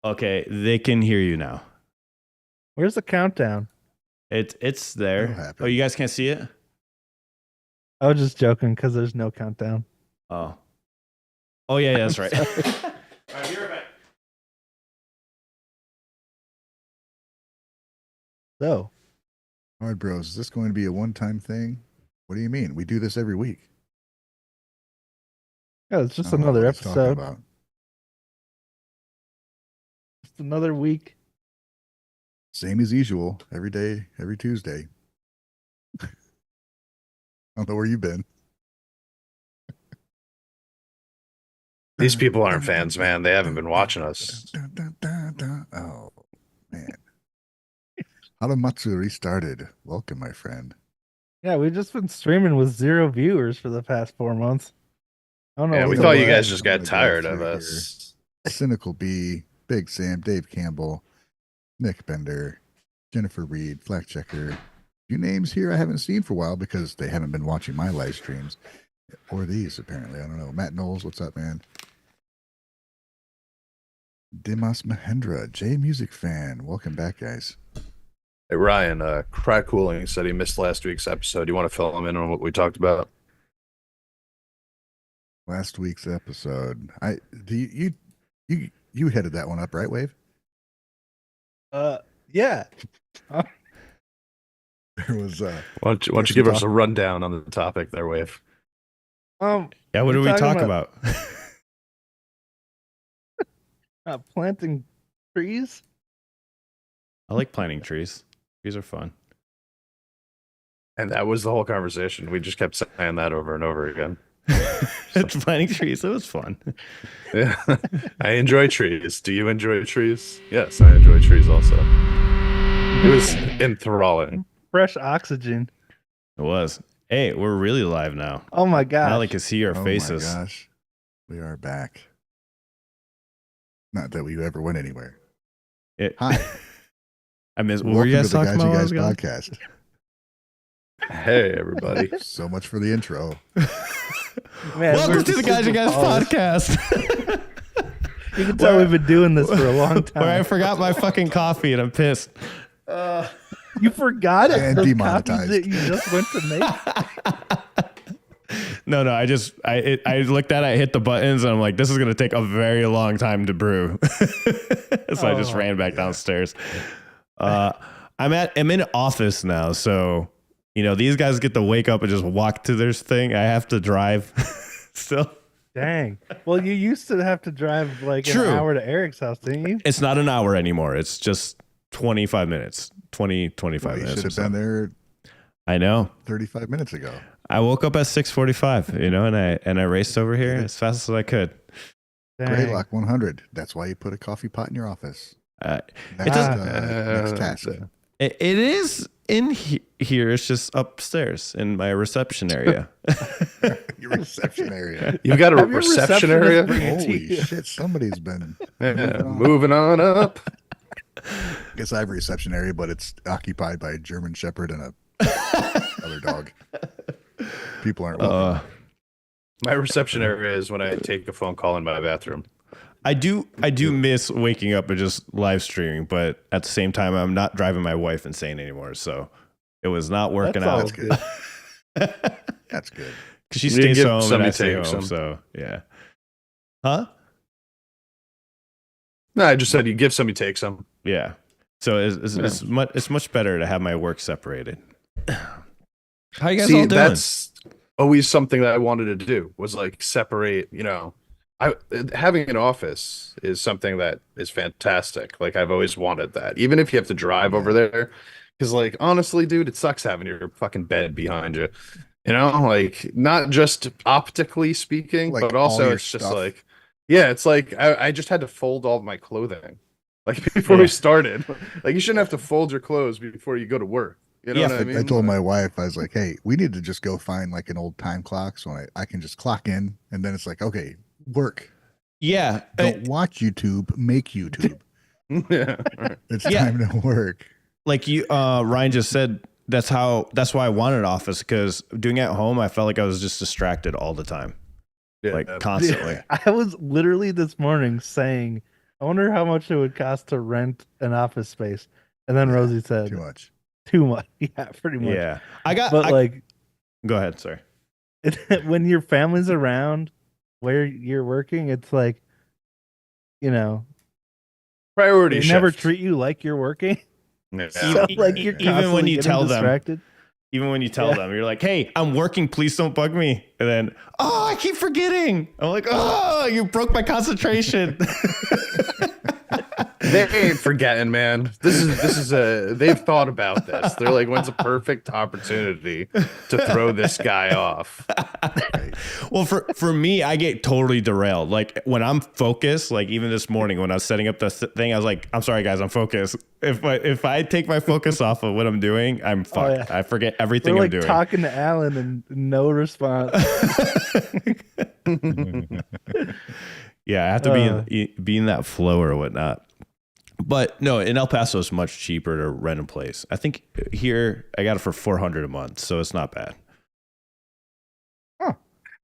Okay, they can hear you now. Where's the countdown? It's That'll there. happen. Oh, you guys can't see it? I was just joking because there's no countdown. Oh. Oh yeah, that's right. Sorry. All right, be right back. So, All right, bros. Is this going to be a one-time thing? What do you mean? We do this every week. yeah, it's just I don't know another what he's talking episode. about. Just another week. Same as usual. Every day, every Tuesday. I don't know where you've been. These people aren't fans, man. They haven't been watching us. Oh, man. Haramatsu restarted. Welcome, my friend. Yeah, we've just been streaming with 0 viewers for the past 4 months. I don't know. Yeah, we what thought the- you guys just I'm got gonna go tired of through us. Cynical B, Big Sam, Dave Campbell, Nick Bender, Jennifer Reed, Flag Checker. A few names here I haven't seen for a while because they haven't been watching my live streams. Or these, apparently. I don't know. Matt Knowles, what's up, man? Dimas Mahendra, J Music fan. Welcome back, guys. Hey, Ryan, Cry Cooling said he missed last week's episode. You want to fill him in on what we talked about? Last week's episode. You headed that one up, right, Wave? Yeah. There was Why don't you give us a rundown on the topic there, Wave? Um, Yeah, what We're do we talk talking about? planting trees. I like planting trees. Trees are fun. And that was the whole conversation. We just kept saying that over and over again. Planting trees, it was fun. Yeah. I enjoy trees. Do you enjoy trees? Yes, I enjoy trees also. It was enthralling. Fresh oxygen. It was. Hey, we're really live now. Oh my gosh. Now they can see our faces. Oh my gosh. We are back. Not that we ever went anywhere. Hi. I miss. What were Welcome you guys to the talking Gaijin about? Guys podcast. Hey, everybody. So much for the intro. Man, Welcome we're to the Gaijin Guys polished. podcast. You can tell we've been doing this for a long time. Where I forgot my fucking coffee and I'm pissed. You forgot it. And Those demonetized. copies that you just went to make. No, I looked at it, I hit the buttons, and I'm like, this is gonna take a very long time to brew. So I just ran back downstairs. I'm in an office now, so these guys get to wake up and just walk to their thing. I have to drive still. Dang. Well, you used to have to drive like True. an hour to Eric's house, didn't you? It's not an hour anymore. It's just 25 minutes, 25 We minutes. should or have so. been there I know. 35 minutes ago. I woke up at 6:45, and I raced over here as fast as I could. Gray Dang. Lock 100. That's why you put a coffee pot in your office. Next, doesn't- next task. It is in here. It's just upstairs in my reception area. Your reception area. You've got a Have your reception receptionist area? bring you Holy tea? shit, somebody's been. Yeah, moving on up. I guess I have a reception area, but it's occupied by a German Shepherd and another dog. People aren't welcome. My reception area is when I take a phone call in my bathroom. I do miss waking up and just live streaming, but at the same time, I'm not driving my wife insane anymore. So it was not working That's out. always good. That's good. Because she You need to stays give home and I somebody stay take home. some. So yeah. Huh? No, I just said you give some, you take some. Yeah. So it's much better to have my work separated. How you guys all doing? That's always something that I wanted to do was like separate, having an office is something that is fantastic. Like I've always wanted that, even if you have to drive over there. Because like, honestly, dude, it sucks having your fucking bed behind you, like not just optically speaking, Like but all also your it's just stuff. like, yeah, it's like I just had to fold all of my clothing. Like before we started, like you shouldn't have to fold your clothes before you go to work. You know Yeah, what I mean? I told my wife, I was like, hey, we need to just go find like an old time clock so I can just clock in. And then it's like, okay, work. Yeah. Don't watch YouTube, make YouTube. yeah. Right. It's Yeah. time to work. Like you, Ryan just said, that's why I wanted an office, because doing it at home, I felt like I was just distracted all the time, Yeah. like constantly. I was literally this morning saying I wonder how much it would cost to rent an office space. And then Rosie said, Too much. Too much. Yeah, pretty much. Yeah. Go ahead, sorry. When your family's around where you're working, it's like, Priority they never shift. treat you like you're working. Yeah. So, like, you're Even when you constantly tell getting them, distracted. you're like, hey, I'm working, please don't bug me. And then, oh, I keep forgetting. I'm like, oh, you broke my concentration. They ain't forgetting, man. They've thought about this. They're like, when's a perfect opportunity to throw this guy off? Well, for me, I get totally derailed. Like when I'm focused, like even this morning when I was setting up the thing, I was like, I'm sorry guys, I'm focused. If I take my focus off of what I'm doing, I'm fucked. I forget everything We're I'm doing. talking to Alan and no response. Yeah, I have to be in that flow or whatnot. But no, in El Paso, it's much cheaper to rent a place. I think here I got it for $400 a month, so it's not bad.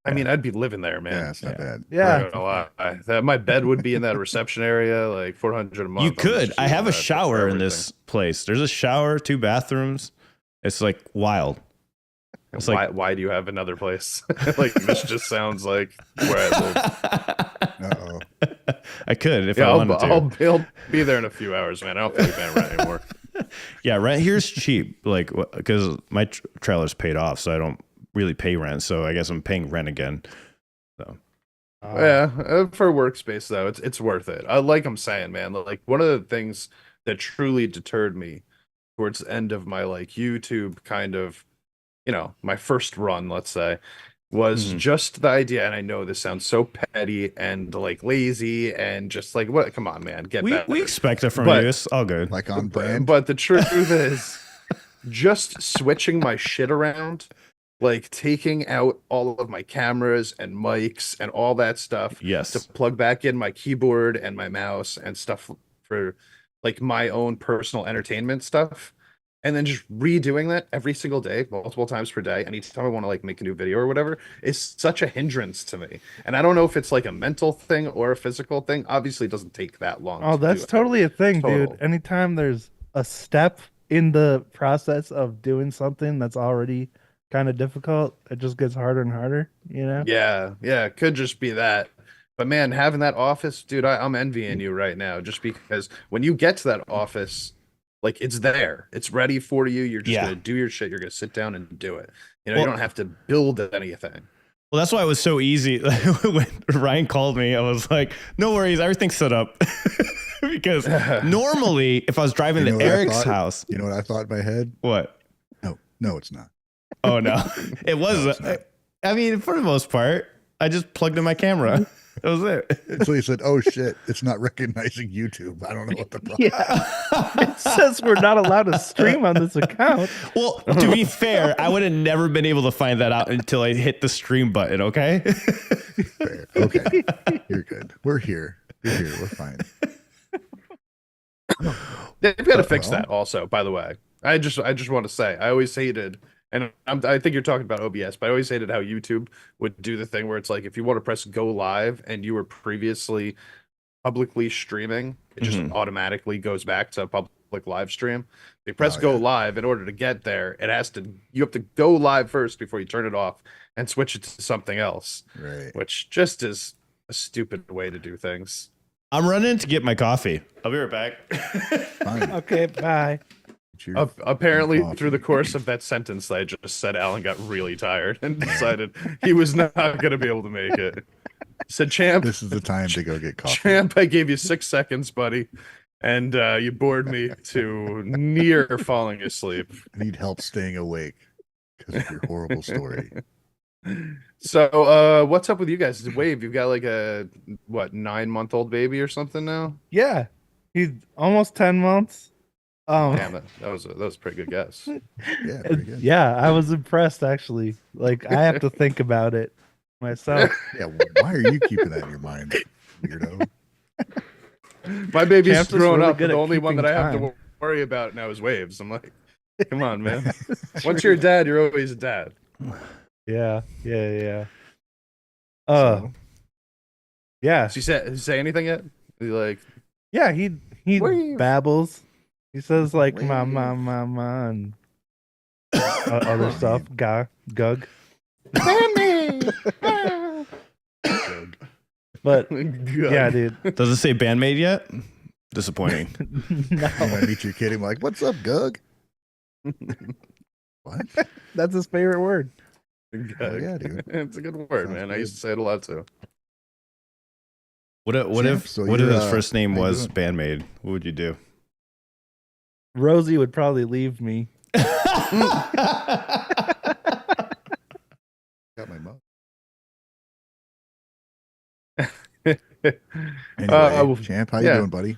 I mean, I'd be living there, man. Yeah, it's not bad. Yeah. My bed would be in that reception area, like $400 a month. You could. I have a shower in this place. There's a shower, 2 bathrooms. It's like wild. It's Why do you have another place? Like this just sounds like where I live. Uh-oh. I could if I wanted to. I'll be there in a few hours, man. I don't feel like paying rent anymore. Yeah, rent here's cheap, like because my trailer's paid off, so I don't really pay rent. So I guess I'm paying rent again. So for workspace though, it's worth it. Like I'm saying, man. Like one of the things that truly deterred me towards the end of my like YouTube kind of, my first run, let's say, was just the idea. And I know this sounds so petty and like lazy and just like, what? Come on, man, get that. We expect it from you. It's all good. Like on brand. But the truth is, just switching my shit around, like taking out all of my cameras and mics and all that stuff. Yes. To plug back in my keyboard and my mouse and stuff for like my own personal entertainment stuff. And then just redoing that every single day, multiple times per day, anytime I want to like make a new video or whatever, is such a hindrance to me. And I don't know if it's like a mental thing or a physical thing. Obviously, it doesn't take that long. Oh, that's totally a thing, dude. Anytime there's a step in the process of doing something that's already kind of difficult, it just gets harder and harder, Yeah, it could just be that. But man, having that office, dude, I'm envying you right now, just because when you get to that office, like it's there, it's ready for you. You're just gonna do your shit. You're gonna sit down and do it. You don't have to build anything. Well, that's why it was so easy. When Ryan called me, I was like, "No worries, everything's set up." Because normally, if I was driving to Eric's house, you know what I thought in my head? What? No, it's not. Oh no, it was. I mean, for the most part, I just plugged in my camera. That was it. Until he said, "Oh shit, it's not recognizing YouTube." I don't know what the problem. Yeah, it says we're not allowed to stream on this account. Well, to be fair, I would have never been able to find that out until I hit the stream button. Okay. Fair. Okay, you're good. We're here. We're fine. They've got to fix that also, by the way. I just want to say, I always hated, and I think you're talking about OBS, but I always hated how YouTube would do the thing where it's like, if you want to press go live and you were previously publicly streaming, it just automatically goes back to public live stream. If you press go live, in order to get there, you have to go live first before you turn it off and switch it to something else. Right. Which just is a stupid way to do things. I'm running to get my coffee. I'll be right back. Fine. Okay, bye. Apparently, through the course of that sentence that I just said, Alan got really tired and decided he was not going to be able to make it. Said, "Champ, this is the time to go get coffee." Champ, I gave you 6 seconds, buddy, and you bored me to near falling asleep. I need help staying awake because of your horrible story. So, what's up with you guys? Wave, you've got like a 9-month-old baby or something now? Yeah, he's almost 10 months. Damn it, that was a pretty good guess. Yeah, pretty good. Yeah, I was impressed actually. Like I have to think about it myself. Yeah, why are you keeping that in your mind, weirdo? My baby's Champ's growing really up. good The at only one that I have to keeping worry about now is Waves. I'm like, come on, man. Once you're a dad, you're always a dad. Yeah. So, Yeah. So you say anything yet? You like Yeah, he Where you- babbles. He says like Where ma you- ma ma ma and other stuff. Gug. Band-Maid. But Good. yeah, dude. Does it say Band-Maid yet? Disappointing. No, When I meet your kid, I'm like, "What's up, Gug?" What? that's his favorite word. Good. Oh, yeah, dude. It's a good word, Sounds man. I good. used to say it a lot too. What Champ, if so what if you're, his first name how you was doing? Band-Maid? What would you do? Rosie would probably leave me. Got my mouth. Anyway, Champ, how you yeah. doing, buddy?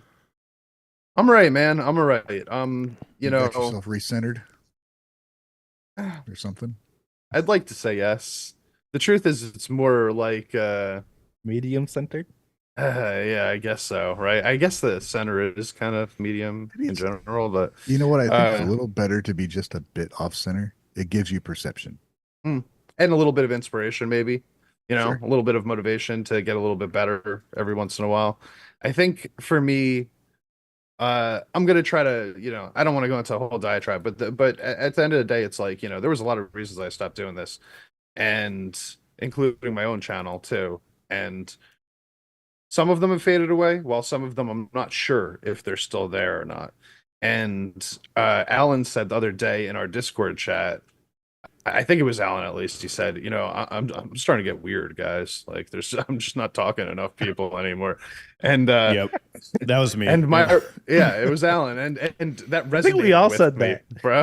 I'm right, man. I'm all right. You got know, yourself recentered or something? I'd like to say yes. The truth is, it's more like, Medium centered. yeah, I guess so, right? I guess the center is kind of medium Maybe in it's- general, but You know what? I think it's a Uh, little better to be just a bit off center. It gives you perception. and a little bit of inspiration, maybe. You know, Sure. a little bit of motivation to get a little bit better every once in a while. I think for me, I'm gonna try to, I don't want to go into a whole diatribe, but at the end of the day, it's like, there was a lot of reasons I stopped doing this, and including my own channel too. And some of them have faded away, while some of them I'm not sure if they're still there or not. And Alan said the other day in our Discord chat, I think it was Alan at least. He said, I'm starting to get weird, guys. Like, I'm just not talking to enough people anymore. And Yep, that was me. and it was Alan, and that resonated. I think we all with said me, that. bro.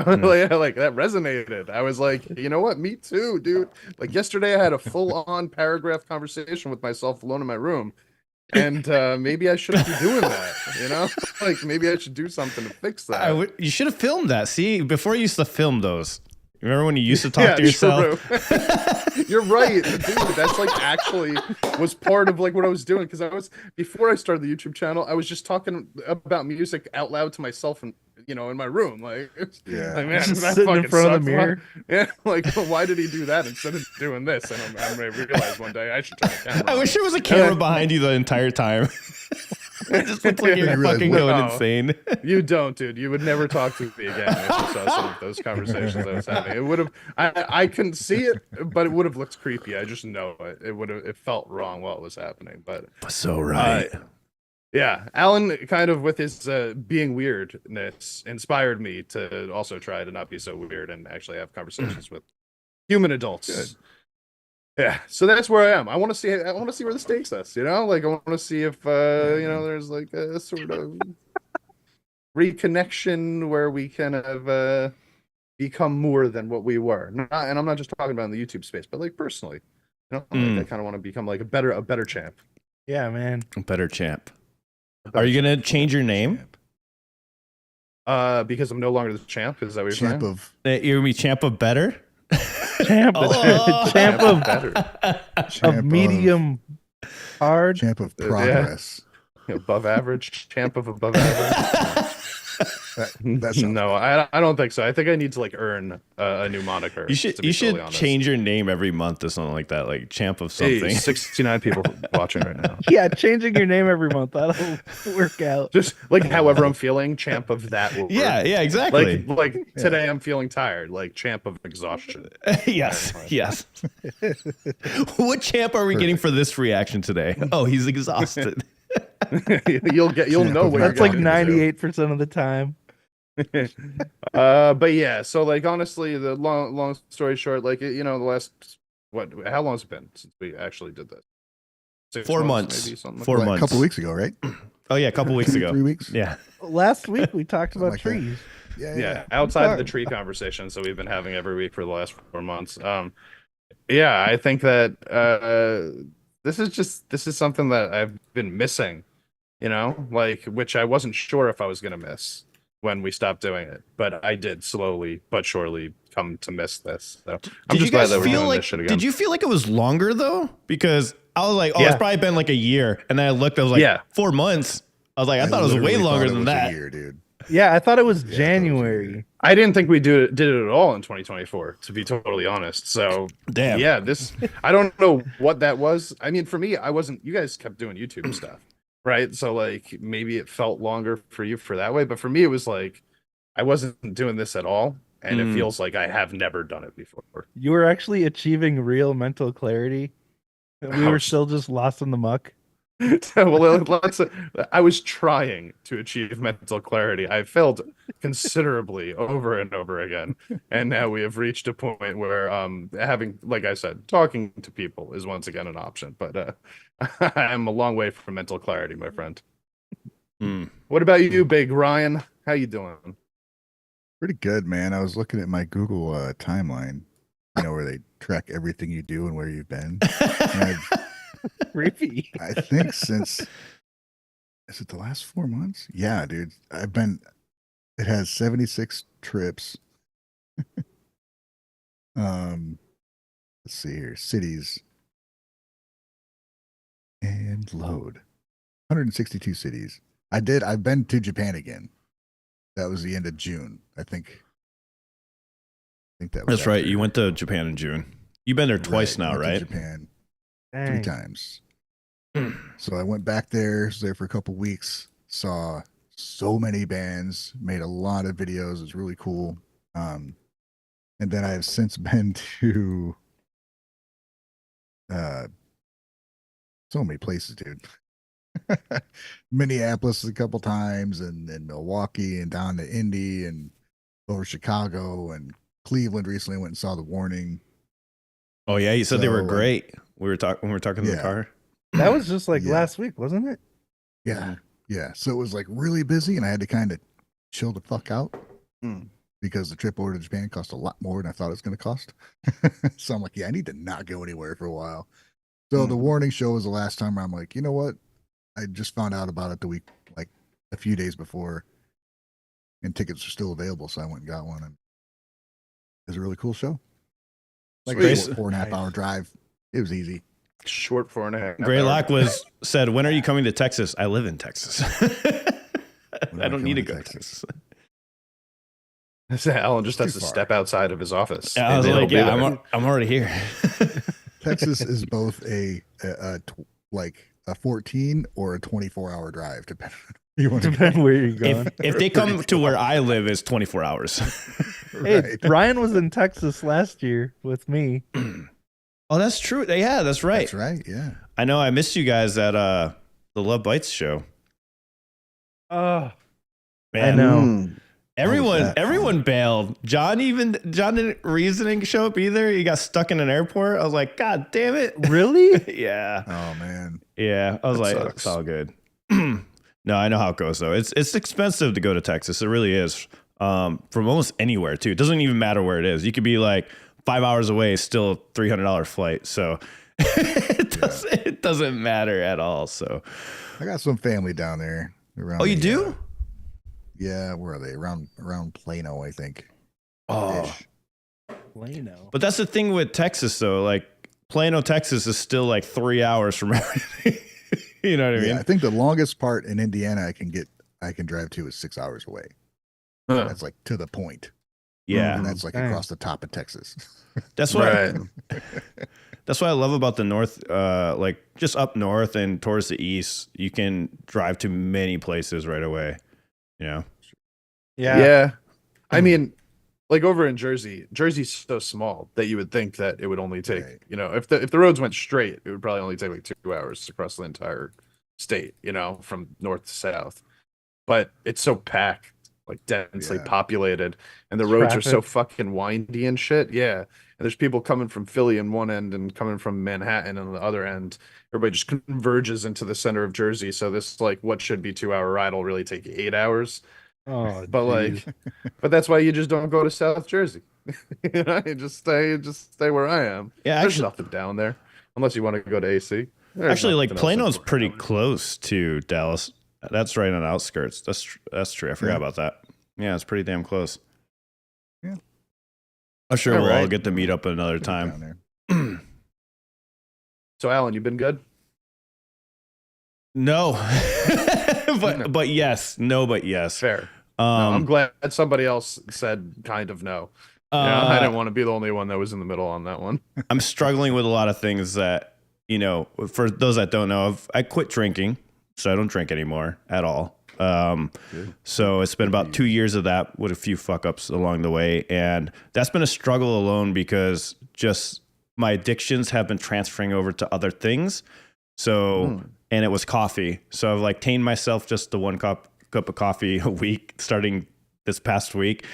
like that resonated. I was like, you know what? Me too, dude. Like yesterday, I had a full-on paragraph conversation with myself alone in my room, and maybe I shouldn't be doing that. Like maybe I should do something to fix that. You should have filmed that. See, before you used to film those. Remember when you used to talk Yeah, to yourself? true. You're right, dude. That's like actually was part of like what I was doing, because before I started the YouTube channel, I was just talking about music out loud to myself and in my room, like, Yeah. like, man, Just that sitting in fucking front of sucks. the mirror. Yeah, like why did he do that instead of doing this? And I'm gonna realize one day I should turn the camera I on. wish there was a camera behind you the entire time. It just looks like you're You realize fucking what- going No. insane. You don't, dude. You would never talk to me again if you saw some of those conversations I was having. It would have. I couldn't see it, but it would have looked creepy. I just know it. It would have. It felt wrong while it was happening. But So right. yeah, Alan kind of with his being weirdness inspired me to also try to not be so weird and actually have conversations with human adults. Good. Yeah, so that's where I am. I want to see where this takes us. Like I want to see if there's like a sort of reconnection where we kind of become more than what we were. And I'm not just talking about in the YouTube space, but like personally, like I kind of want to become like a better champ. Yeah, man. Better champ. Are you gonna change your name? Because I'm no longer the champ. Is that what you're Champ saying? of You're gonna be champ of better? Champ, Oh. champ of better. of medium hard. champ of Yeah. progress. Above average, champ of above average. That sounds No, I don't think so. I think I need to like earn a new moniker. You should to be totally honest. change your name every month to something like that, like champ of Hey, something. 69 people watching right now. Yeah, changing your name every month. That'll work out. Just like however I'm feeling, champ of that will work. Yeah, exactly. Like today I'm feeling tired, like champ of exhaustion. Yes, yes. What champ are we getting for this reaction today? Oh, he's exhausted. you'll Champ know of what That's you're like getting. 98% of the time. But yeah, so like honestly, the long story short, like the last how long has it been since we actually did this? 6 4 months. maybe, something like 4 like months. a couple weeks ago, right? Oh yeah, a couple weeks ago. 3 weeks. Yeah. Last week we talked about Something like that. trees. Yeah, Yeah, outside of the tree conversation, so we've been having every week for the last 4 months. Yeah, I think that this is something that I've been missing, like which I wasn't sure if I was gonna miss when we stopped doing it, but I did slowly but surely come to miss this. So I'm Did you just glad guys that we're feel doing like? this shit again. Did you feel like it was longer though? Because I was like, oh, Yeah. it's probably been like a year, and then I looked, I was like, Yeah. 4 months. I was like, I thought it was way literally longer thought it than was a that. year, dude. Yeah, I thought it was Yeah, I thought it was a January. year. I didn't think we did it at all in 2024, to be totally honest. So Damn. yeah, I don't know what that was. I mean, for me, I wasn't. You guys kept doing YouTube stuff, right? So like maybe it felt longer for you for that way, but for me it was like I wasn't doing this at all, and it feels like I have never done it before. You were actually achieving real mental clarity. We were still just lost in the muck. Well, I was trying to achieve mental clarity. I failed considerably over and over again, and now we have reached a point where having, like I said, talking to people is once again an option. But I'm a long way from mental clarity, my friend. What about you, Big Ryan? How you doing? Pretty good, man. I was looking at my Google timeline, where they track everything you do and where you've been. And Creepy. I think is it the last 4 months? Yeah, dude. It has 76 trips. Let's see here. Cities and load. 162 cities. I've been to Japan again. That was the end of June. I think that was That's right. You went to Japan in June. You've been there twice now, went to right? Japan Dang. 3 times. So I went back there, was there for a couple weeks, saw so many bands, made a lot of videos. It was really cool. And then I have since been to so many places, dude. Minneapolis a couple times, and Milwaukee, and down to Indy, and over Chicago, and Cleveland. Recently went and saw The Warning. Oh yeah, you said they were So, great. We were talking in the yeah. car. That was just like Yeah. last week, wasn't it? Yeah. Yeah. So it was like really busy, and I had to kind of chill the fuck out because the trip over to Japan cost a lot more than I thought it was going to cost. So I'm like, yeah, I need to not go anywhere for a while. So The Warning show was the last time where I'm like, you know what? I just found out about it the week, like a few days before, and tickets are still available. So I went and got one, and it was a really cool show. Like a Sweet. 4.5 hour drive. It was easy. Short 4.5. Greylock said, "When are you coming to Texas?" I live in Texas. I don't need to go to Texas. Alan just has Too to far. step outside of his office. I was and like, he'll be yeah, there. I'm already here. Texas is both a 14 or a 24-hour drive, depending on where you want to go. Depending where you're going. if they come to where I live, it's 24 hours. Hey, Right. Ryan was in Texas last year with me. Oh, that's true. Yeah, that's right. That's right. Yeah. I know. I missed you guys at the Lovebites show. Oh, Man, I know. How was that everyone bailed. John didn't reasoning show up either. He got stuck in an airport. I was like, God damn it. Really? Yeah. Oh man. Yeah. I was That like, sucks. it's all good. No, I know how it goes though. It's expensive to go to Texas. It really is. From almost anywhere too. It doesn't even matter where it is. You could be like 5 hours away, still $300 flight. So it doesn't matter at all. So I got some family down there around. oh, you the, do? Yeah, where are they? Around Plano, I think. Oh, Ish. Plano. but that's the thing with Texas though. Like Plano, Texas is still like 3 hours from everything. You know what I mean? Yeah, I think the longest part in Indiana I can drive to is 6 hours away. Huh. That's like to the point. Yeah. And that's like Dang. across the top of Texas. That's what Right. that's what I love about the north, like just up north and towards the east, you can drive to many places right away. You know? Yeah. I mean, like over in Jersey's so small that you would think that it would only take, Right. if the roads went straight, it would probably only take like 2 hours across the entire state, from north to south. But it's so packed, like densely Yeah. populated, and the roads are so Traffic. fucking windy and shit. Yeah. And there's people coming from Philly in one end and coming from Manhattan on the other end. Everybody just converges into the center of Jersey. So this like what should be 2 hour ride will really take 8 hours. Oh, But geez. but that's why you just don't go to South Jersey. You just stay where I am. Yeah, There's actually, nothing down there unless you want to go to AC. There's actually, like nothing else in Plano's 4 pretty hours. close to Dallas. That's right on the outskirts. That's true. I forgot Yeah. about that. Yeah, it's pretty damn close. Yeah. I'm sure All we'll all right. get to meet up another Down time. there. So Alan, you been good? No, but yes, no, but yes. Fair. No, I'm Um, glad somebody else said kind of no. I didn't want to be the only one that was in the middle on that one. I'm struggling with a lot of things that, for those that don't know, I quit drinking. so I don't drink anymore at all. Good. So it's been about 2 years of that with a few fuck ups along the way. And that's been a struggle alone because just my addictions have been transferring over to other things. So, and it was coffee. So I've like tamed myself just the one cup of coffee a week starting this past week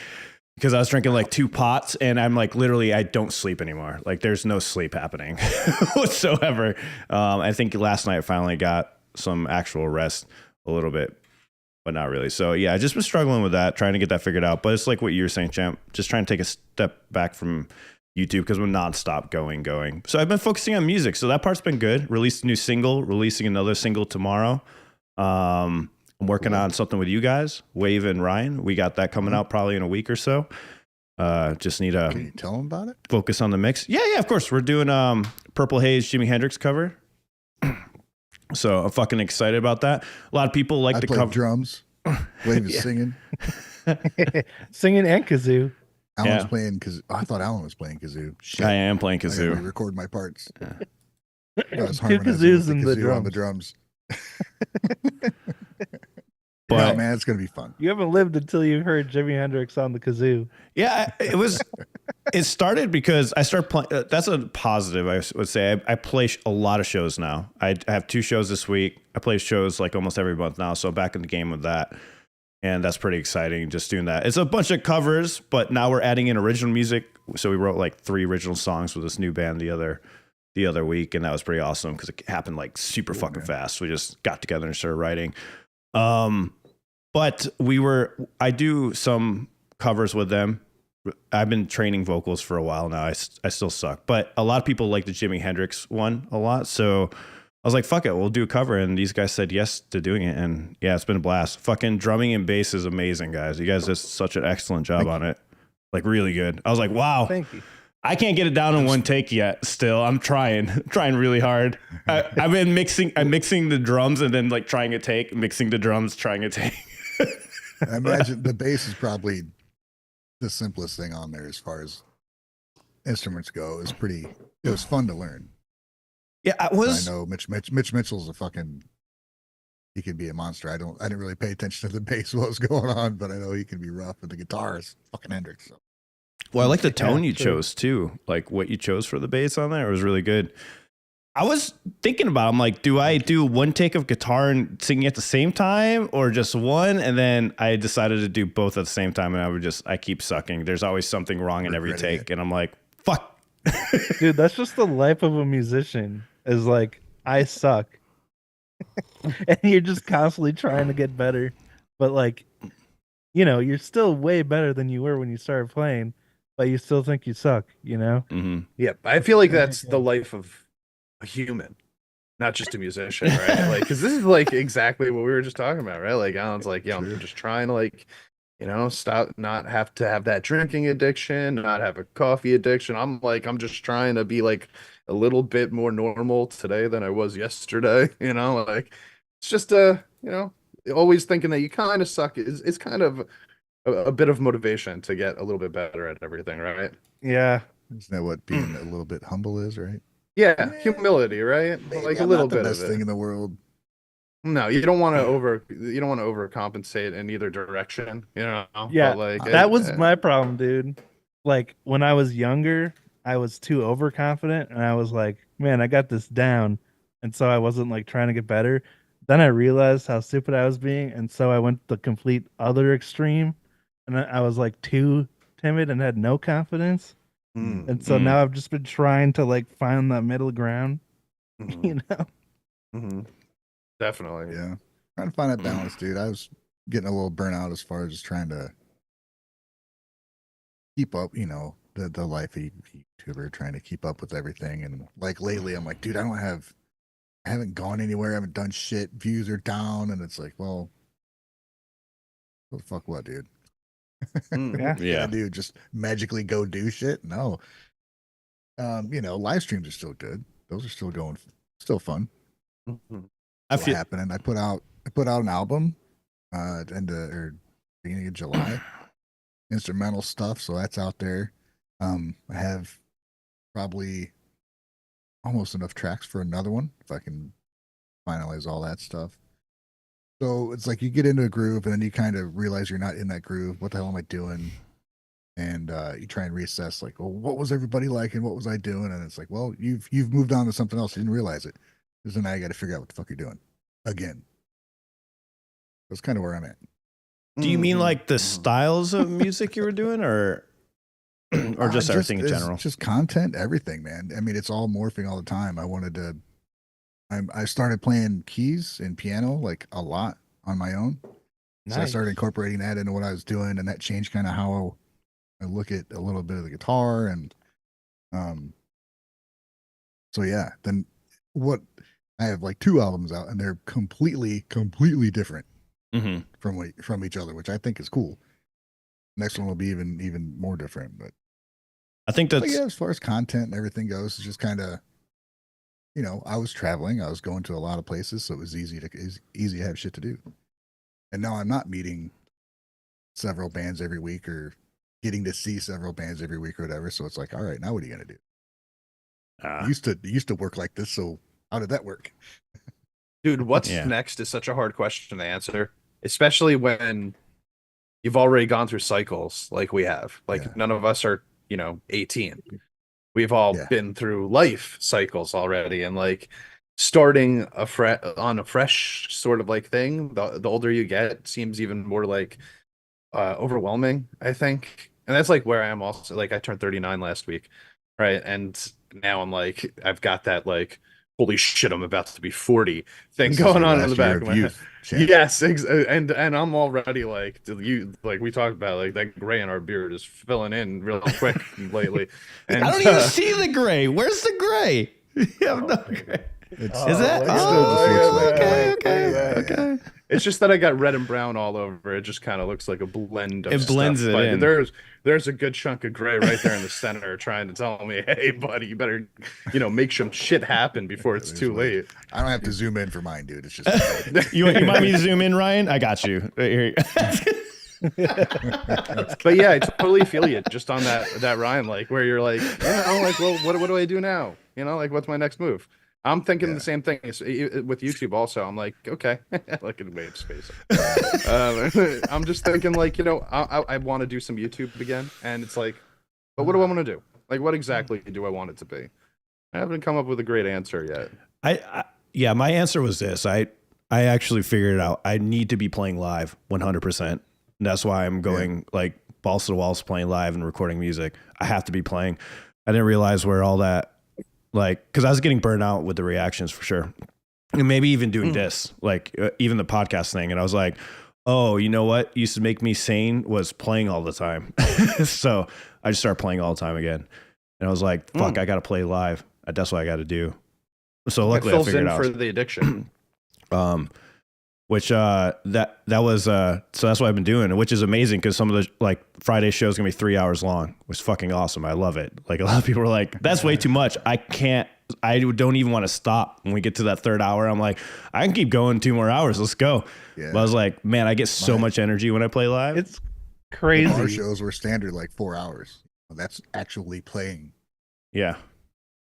because I was drinking like 2 pots and I'm like, literally, I don't sleep anymore. Like there's no sleep happening whatsoever. I think last night I finally got some actual rest a little bit, but not really. So yeah, I just been struggling with that, trying to get that figured out. But it's like what you were saying, Champ, just trying to take a step back from YouTube because we're nonstop going. So I've been focusing on music. So that part's been good. Released a new single, releasing another single tomorrow. I'm working on something with you guys, Wave and Ryan. We got that coming out probably in a week or so. Just need to Can you tell them about it? focus on the mix. Yeah, of course. We're doing Purple Haze Jimi Hendrix cover. So I'm fucking excited about that. A lot of people like the play cover. drums. Wave is singing. Singing and kazoo. Alan's playing kazoo. Oh, I thought Alan was playing kazoo. Shit. I am playing I gotta kazoo. record my parts. Yeah. I was 2 harmonizing kazoos with the and the kazoo on the drums. drums. But No, man, it's gonna be fun. You haven't lived until you heard Jimi Hendrix on the kazoo. yeah, it started because I started playing. That's a positive, I would say. I play a lot of shows now. I have 2 shows this week. I play shows like almost every month now. So back in the game with that. And that's pretty exciting, just doing that. It's a bunch of covers, but now we're adding in original music. So we wrote like 3 original songs with this new band the other week, and that was pretty awesome because it happened like super fucking fast. We just got together and started writing. But I do some covers with them. I've been training vocals for a while now. I still suck, but a lot of people like the Jimi Hendrix one a lot. So I was like, fuck it, we'll do a cover. And these guys said yes to doing it. And yeah, it's been a blast. Fucking drumming and bass is amazing, guys. You guys did such an excellent job on it. Like really good. I was like, wow. Thank you. I can't get it down in one take yet. Still, I'm trying really hard. I've been mixing the drums and then like trying a take, mixing the drums, trying a take. I imagine the bass is probably the simplest thing on there as far as instruments go. It was fun to learn. Yeah, I know Mitch Mitchell's he can be a monster. I didn't really pay attention to the bass what was going on, but I know he can be rough, and the guitar is fucking Hendrix. So. Well, I like the tone you chose too. Like what you chose for the bass on there, it was really good. I was thinking about, I'm like, do I do one take of guitar and singing at the same time or just one? And then I decided to do both at the same time, and I keep sucking. There's always something wrong in every take. And I'm like, fuck. Dude, that's just the life of a musician, is like, I suck. And you're just constantly trying to get better. But like, you're still way better than you were when you started playing, but you still think you suck, Mm-hmm. Yep. I feel like that's the life of a human, not just a musician, right? Like, because this is like exactly what we were just talking about, right? Like Alan's like, yeah, I'm just trying to like, stop, not have to have that drinking addiction, not have a coffee addiction. I'm just trying to be like a little bit more normal today than I was yesterday. Like it's just always thinking that you kind of suck is kind of a bit of motivation to get a little bit better at everything, right? Yeah. Isn't that what being a little bit humble is, right? Yeah, humility, right? Maybe like I'm a little not the bit best of thing it. in the world. No, you don't want to overcompensate in either direction, Yeah, But like that was my problem, dude. Like when I was younger, I was too overconfident, and I was like, man, I got this down. And so I wasn't like trying to get better. Then I realized how stupid I was being, and so I went the complete other extreme, and I was like too timid and had no confidence. And so now I've just been trying to like find that middle ground, Definitely. Yeah. Trying to find that balance, dude. I was getting a little burnout as far as just trying to keep up, the life of a YouTuber, trying to keep up with everything. And like lately, I'm like, dude, I haven't gone anywhere. I haven't done shit. Views are down. And it's like, well, what the fuck, what, dude? Yeah. Dude, just magically go do shit? No. Live streams are still good. Those are still going, still fun. I feel happening. I put out an album beginning of July. Instrumental stuff, so that's out there. I have probably almost enough tracks for another one if I can finalize all that stuff. So it's like you get into a groove and then you kind of realize you're not in that groove. What the hell am I doing? And you try and reassess, like, well, what was everybody like and what was I doing? And it's like, well, you've moved on to something else. You didn't realize it. So now you got to figure out what the fuck you're doing again. That's kind of where I'm at. Do you mean like the styles of music you were doing, or just everything in general? Just content, everything, man. I mean, it's all morphing all the time. I started playing keys and piano like a lot on my own. So I started incorporating that into what I was doing, and that changed kind of how I look at a little bit of the guitar. And so yeah, then what I have like 2 albums out, and they're completely different from each other, which I think is cool. Next one will be even more different, but I think that's yeah, as far as content and everything goes, it's just kind of, you know, I was traveling, I was going to a lot of places, so it was easy to have shit to do. And now I'm not meeting several bands every week or getting to see several bands every week or whatever. So it's like, all right, now what are you gonna do? It used to work like this, so how did that work? Dude, what's next is such a hard question to answer, especially when you've already gone through cycles like we have. Like none of us are, 18. We've all been through life cycles already, and like starting on a fresh sort of like thing. The older you get, seems even more like overwhelming, I think. And that's like where I am also. Like I turned 39 last week, right? And now I'm like, I've got that like, holy shit, I'm about to be 40 thing going on in the back of my head. Yes, and I'm already like, we talked about, like that gray in our beard is filling in real quick lately. And I don't even see the gray. Where's the gray? You have no gray. Is that? Okay. It's just that I got red and brown all over. It just kind of looks like a blend of it blends stuff. It in. There's a good chunk of gray right there in the center trying to tell me, hey, buddy, you better, make some shit happen before it's too late. I don't have to zoom in for mine, dude. It's just you want me to zoom in, Ryan? I got you. Here you But yeah, I totally feel you just on that Ryan, like where you're like, like, well, what do I do now? Like what's my next move? I'm thinking the same thing with YouTube also. I'm like, okay, like in wave space. I'm just thinking like, I want to do some YouTube again. And it's like, but what do I want to do? Like, what exactly do I want it to be? I haven't come up with a great answer yet. My answer was this. I actually figured it out. I need to be playing live 100%. That's why I'm going like balls to the walls playing live and recording music. I have to be playing. I didn't realize where all that, like, because I was getting burned out with the reactions for sure. And maybe even doing this, like even the podcast thing. And I was like, oh, you know what used to make me sane was playing all the time. So I just started playing all the time again. And I was like, fuck, I got to play live. That's what I got to do. So luckily I figured it out. For the addiction. Which that was so that's what I've been doing, which is amazing because some of the like Friday show is gonna be 3 hours long. It was fucking awesome. I love it. Like a lot of people are like, that's way too much. I don't even want to stop when we get to that 3rd hour. I'm like, I can keep going 2 more hours. Let's go. Yeah. But I was like, man, I get so much energy when I play live. It's crazy. Our shows were standard like 4 hours. That's actually playing. Yeah.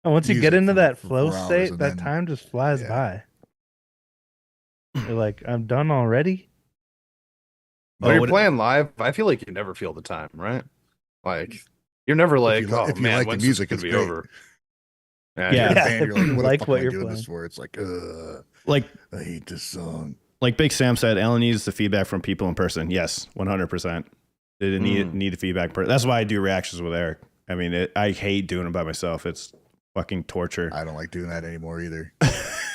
And once you get into that flow state, that time just flies by. You're like, I'm done already. When you're playing live, I feel like you never feel the time, right? Like you're never like, if you like the music, it's be over. You're like, what you're doing playing this for? It's like, I hate this song. Like Big Sam said, Alan needs the feedback from people in person. Yes, 100%. They need the feedback. That's why I do reactions with Eric. I mean, I hate doing it by myself. It's fucking torture. I don't like doing that anymore either.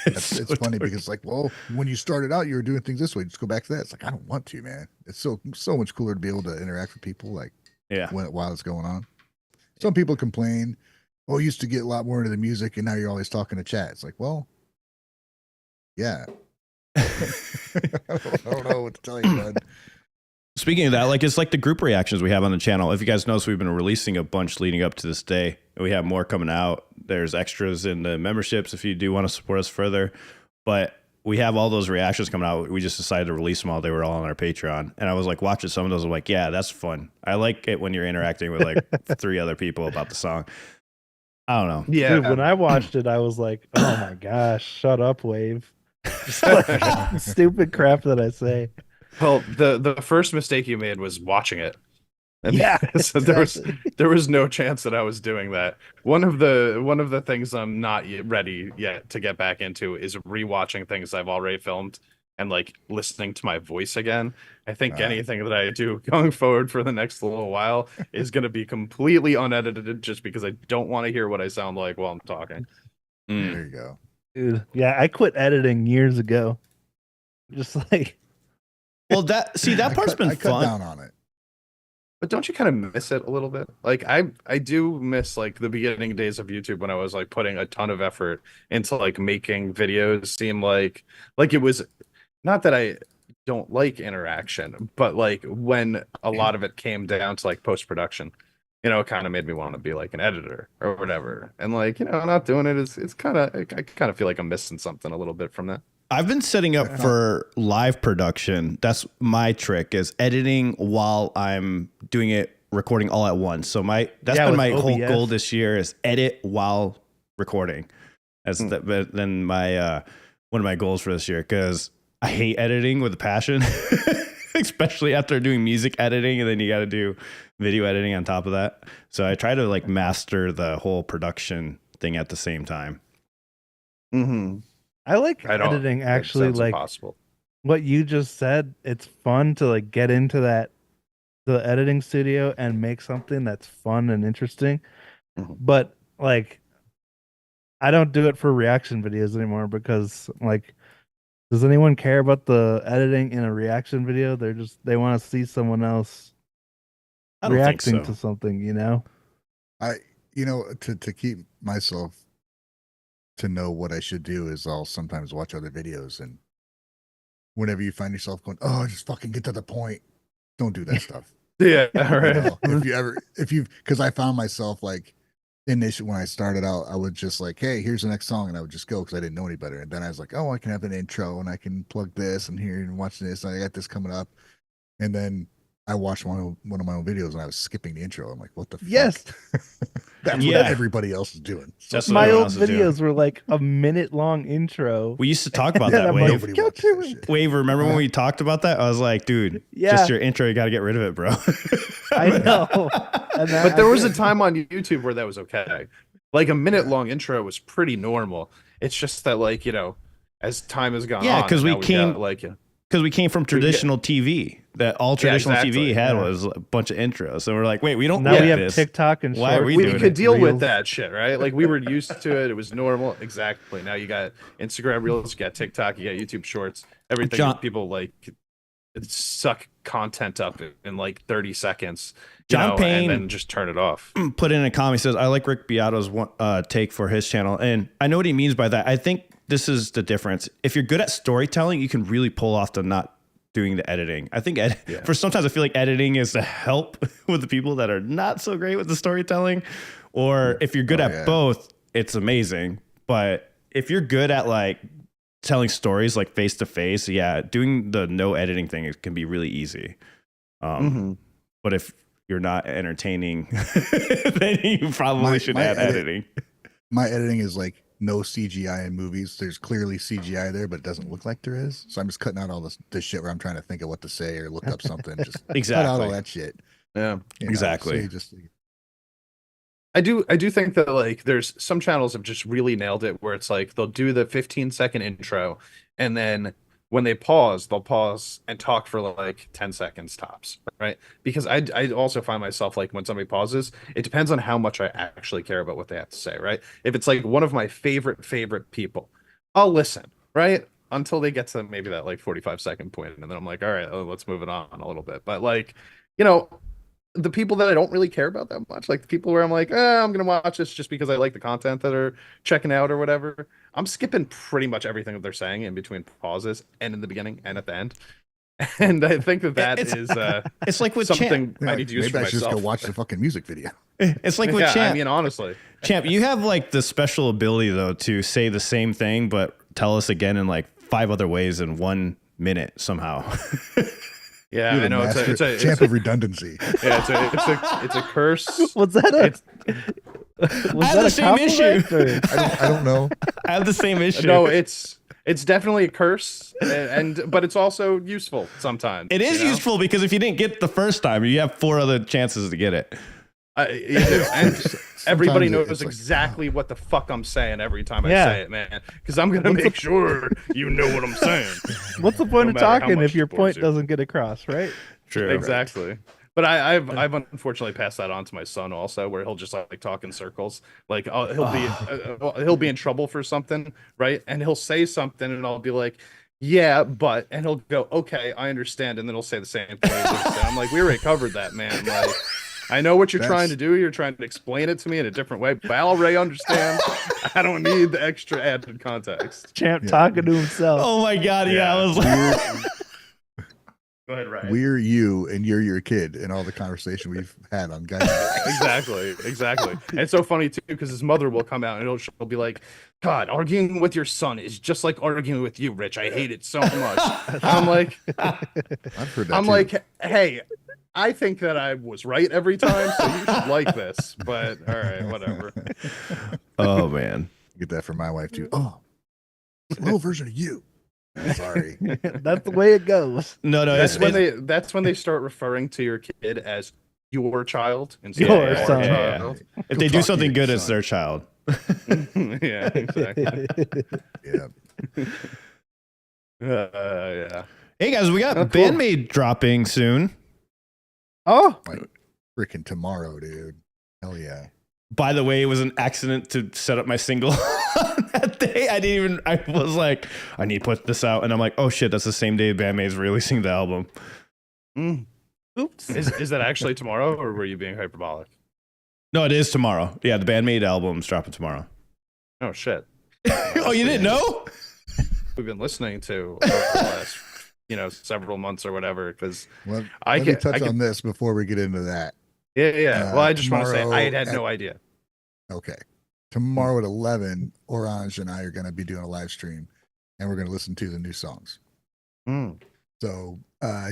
It's funny because like, well, when you started out, you were doing things this way. Just go back to that. It's like, I don't want to, man. It's so much cooler to be able to interact with people like while it's going on. Some people complain, oh, you used to get a lot more into the music and now you're always talking to chat. It's like, well, yeah. I don't know what to tell you, bud. Speaking of that, like it's like the group reactions we have on the channel. If you guys notice, we've been releasing a bunch leading up to this day. We have more coming out. There's extras in the memberships if you do want to support us further. But we have all those reactions coming out. We just decided to release them all. They were all on our Patreon. And I was like watching some of those. I'm like, yeah, that's fun. I like it when you're interacting with like 3 other people about the song. I don't know. Yeah. Dude, when I watched it, I was like, oh my gosh, shut up, Wave. Just like stupid crap that I say. Well, the first mistake you made was watching it. And Yeah, so there was no chance that I was doing that. One of the things I'm not ready yet to get back into is rewatching things I've already filmed and like listening to my voice again. I think anything that I do going forward for the next little while is going to be completely unedited just because I don't want to hear what I sound like while I'm talking. There you go. dude. Yeah, I quit editing years ago. Just like, Well, that part's been I cut fun. down on it. But don't you kind of miss it a little bit? Like I do miss like the beginning days of YouTube when I was like putting a ton of effort into like making videos seem like it was not that I don't like interaction, but like when a lot of it came down to like post-production, it kind of made me want to be like an editor or whatever. And like, not doing it it's kind of I kind of feel like I'm missing something a little bit from that. I've been setting up for live production. That's my trick, is editing while I'm doing it, recording all at once. So that's been my whole goal this year, is edit while recording. Then my one of my goals for this year, because I hate editing with a passion, especially after doing music editing, and then you got to do video editing on top of that. So I try to like master the whole production thing at the same time. Mm-hmm. I like editing actually, like impossible. What you just said. It's fun to like get into the editing studio and make something that's fun and interesting. Mm-hmm. But like, I don't do it for reaction videos anymore because like, does anyone care about the editing in a reaction video? They want to see someone else reacting to something, To keep myself to know what I should do is I'll sometimes watch other videos, and whenever you find yourself going, oh, just fucking get to the point, don't do that stuff. Yeah, right. Because I found myself like initially when I started out, I would just like, hey, here's the next song, and I would just go because I didn't know any better. And then I was like, oh, I can have an intro and I can plug this and here and watch this, and I got this coming up. And then I watched one of my own videos and I was skipping the intro. I'm like, what the fuck? Yes. That's what everybody else is doing. So my old videos were like a minute-long intro. We used to talk about that, Wave. Wave, remember when we talked about that? I was like, dude, just your intro, you got to get rid of it, bro. I know. But there was a time on YouTube where that was okay. Like a minute-long intro was pretty normal. It's just that, like, as time has gone on. Yeah, because we came from traditional TV. That all traditional TV had was a bunch of intros. So we're like, wait, we don't now like we have this. TikTok and why are we doing could deal Reels. with that shit, right? Like we were used to it. It was normal. Exactly. Now you got Instagram Reels, you got TikTok, you got YouTube Shorts. Everything people like suck content up in like 30 seconds. John Payne, and then just turn it off. Put in a comment, says, I like Rick Beato's take for his channel. And I know what he means by that. I think this is the difference. If you're good at storytelling, you can really pull off the not doing the editing. I think for sometimes I feel like editing is to help with the people that are not so great with the storytelling. Or if you're good at both, it's amazing. But if you're good at like telling stories like face to face, doing the no editing thing can be really easy. But if you're not entertaining, then you probably should add editing. My editing is like no CGI in movies. There's clearly CGI there, but it doesn't look like there is. So I'm just cutting out all this shit where I'm trying to think of what to say or look up something. Just cut out all that shit. Yeah, exactly. So I do think that like there's some channels have just really nailed it where it's like they'll do the 15-second intro and then when they pause, they'll pause and talk for like 10 seconds tops, right? Because I also find myself like when somebody pauses, it depends on how much I actually care about what they have to say, right? If it's like one of my favorite people, I'll listen, right? Until they get to maybe that like 45-second point, and then I'm like, all right, let's move it on a little bit. But like, the people that I don't really care about that much, like the people where I'm like, I'm gonna watch this just because I like the content that are checking out or whatever, I'm skipping pretty much everything that they're saying in between pauses and in the beginning and at the end. And I think that is it's like with something Champ. I need to use for maybe I should myself. just go watch the fucking music video. It's like with Champ. I mean, honestly, Champ, you have like the special ability though to say the same thing but tell us again in like 5 other ways in 1 minute somehow. Yeah, I know it's a champ of redundancy. Yeah, it's a curse. Was that I have the same issue. I don't know. I have the same issue. No, it's It's definitely a curse, but it's also useful sometimes. It is useful because if you didn't get it the first time, you have 4 other chances to get it. You do. And everybody knows it's like, exactly what the fuck I'm saying every time I Yeah. say it, man. Because I'm gonna make sure you know what I'm saying. What's the point No of matter how talking much if your it bores point you. doesn't get across, right? True. Exactly. But I've unfortunately passed that on to my son also, where he'll just like talk in circles. Like he'll be in trouble for something, right? And he'll say something, and I'll be like, "Yeah, but," and he'll go, "Okay, I understand," and then he'll say the same thing. I'm like, "We already covered that, man." Like, I know what you're trying to do. You're trying to explain it to me in a different way, but I already understand. I don't need the extra added context. Champ talking to himself. Oh my god, yeah, I was like, Go ahead, Ryan. We're you and you're your kid in all the conversation we've had on Gaijin Guys. Exactly. And it's so funny too because his mother will come out and she'll be like, "God, arguing with your son is just like arguing with you, Rich. I hate it so much." I'm like, I've heard that I'm too. like, hey, I think that I was right every time, so you should like this. But all right, whatever. oh man. Get that from my wife too. Oh, it's a little version of you. Sorry. That's the way it goes. No, That's when they start referring to your kid as your child instead Your of son. child. if they do talk to something your good, it's son. their child. Yeah, exactly. Yeah. Yeah. Hey guys, we got Oh, cool. Band-Maid dropping soon. Oh, Like freaking tomorrow, dude. Hell yeah. By the way, it was an accident to set up my single on that day. I was like, I need to put this out. And I'm like, oh shit, that's the same day Band-Maid's releasing the album. oops. Is that actually tomorrow, or were you being hyperbolic? No, it is tomorrow. Yeah, the Band-Maid album's dropping tomorrow. Oh shit! Oh, you didn't know? We've been listening to over the last, several months or whatever. Because Well, I let me can- touch I can- on this before we get into that. yeah. Well, I just want to say I tomorrow had at- no idea. Okay. Tomorrow at 11, Orange and I are going to be doing a live stream and we're going to listen to the new songs. So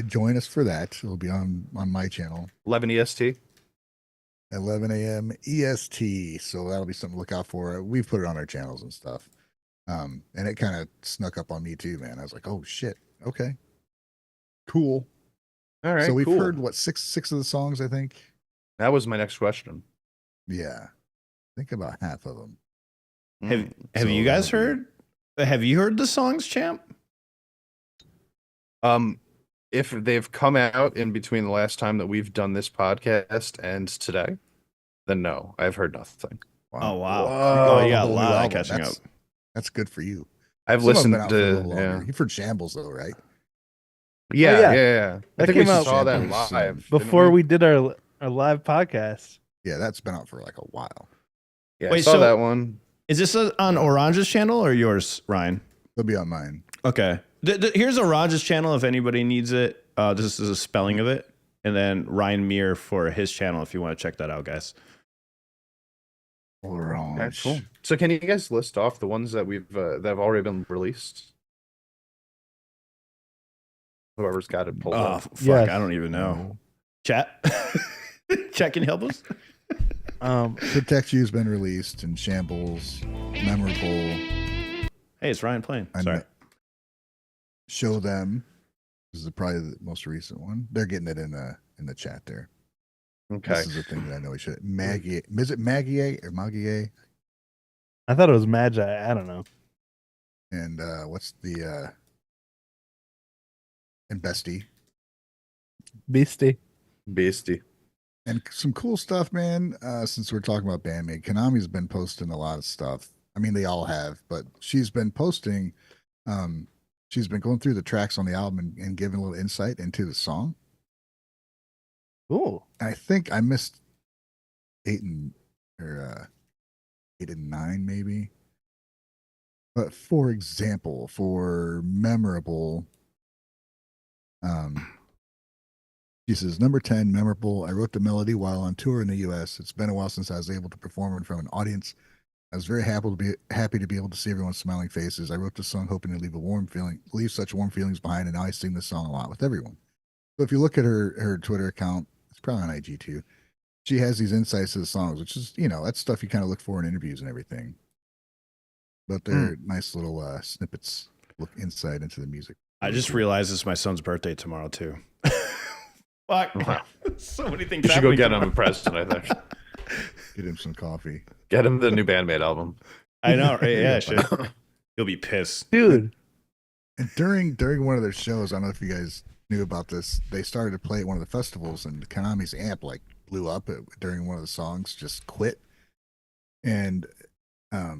join us for that. It'll be on my channel, 11 EST. 11 a.m. EST. So that'll be something to look out for. We've put it on our channels and stuff. And it kind of snuck up on me too, man. I was like, oh shit. Okay. Cool. All right. So we've cool. heard what six of the songs, I think. That was my next question. Yeah. I think about half of them. Have So you guys that'll be- heard? Have you heard the songs, champ? If they've come out in between the last time that we've done this podcast and today, then no, I've heard nothing. Oh wow. Whoa. Oh, you got a Whole new lot of album. catching up. That's good for you. I've Some of them listened been out for a to little longer. You've heard Shambles though, right? yeah. yeah. I That think we came out saw that Shambles, live didn't Before we did our live podcast. Yeah, that's been out for like a while. Yeah, Wait, I saw so- that one. Is this on Orange's channel or yours, Ryan? They'll be on mine. Okay. Here's Orange's channel if anybody needs it. This is a spelling of it. And then Ryan Meir for his channel if you want to check that out, guys. Orange. Okay, cool. So can you guys list off the ones that we've that have already been released? Whoever's got it pulled Oh, up. fuck. Yes. I don't even know. Chat? Chat, can you help us? Protect You's been released and Shambles, Memorable, Hey, it's Ryan playing. and Sorry. Show Them. This is probably the most recent one. They're getting it in the chat there. Okay. This is the thing that I know we should. Maggie, is it Maggie or Maggie? I thought it was Magi. I don't know. And what's the and Bestie. Beastie. Beastie. And some cool stuff, man. Since we're talking about Band-Maid, Kanami's been posting a lot of stuff. I mean, they all have, but she's been posting. She's been going through the tracks on the album and giving a little insight into the song. Cool. I think I missed 8 and 9 maybe. But for example, for Memorable, she says, number 10, Memorable. I wrote the melody while on tour in the US. It's been a while since I was able to perform in front of an audience. I was very happy to be able to see everyone's smiling faces. I wrote this song hoping to leave such warm feelings behind, and now I sing this song a lot with everyone. So if you look at her Twitter account, it's probably on IG too. She has these insights to the songs, which is, that's stuff you kind of look for in interviews and everything. But they're nice little snippets. look insight into the music. I just realized it's my son's birthday tomorrow too. Fuck. Wow. So many things. You should go happening get him tomorrow. a present, I think. Get him some coffee. Get him the new Band-Maid album. I know, right? Yeah, shit. He'll be pissed. Dude. And during one of their shows, I don't know if you guys knew about this. They started to play at one of the festivals, and Kanami's amp like blew up during one of the songs. Just quit. And let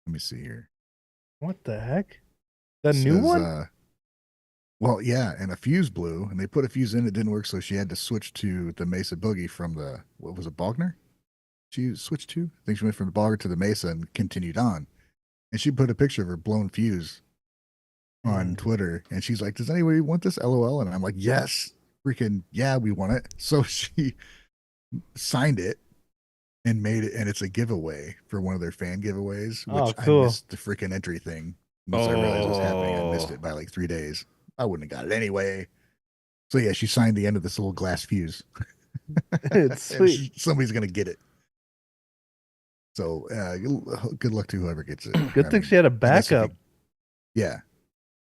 me see here. What the heck? The It new says, one? Well, yeah, and a fuse blew, and they put a fuse in. It didn't work, so she had to switch to the Mesa Boogie from the what was it, Bogner? She switched to. I think she went from the Bogner to the Mesa and continued on. And she put a picture of her blown fuse on Twitter, and she's like, "Does anybody want this? LOL." And I'm like, "Yes, freaking yeah, we want it." So she signed it and made it, and it's a giveaway for one of their fan giveaways, which Oh, cool. I missed the freaking entry thing. Once I realized it was happening, I missed Oh. it by like 3 days. I wouldn't have got it anyway. So yeah, she signed the end of this little glass fuse. It's And sweet. somebody's gonna get it. So good luck to whoever gets it. Good thing she had a I guess if you- backup. yeah,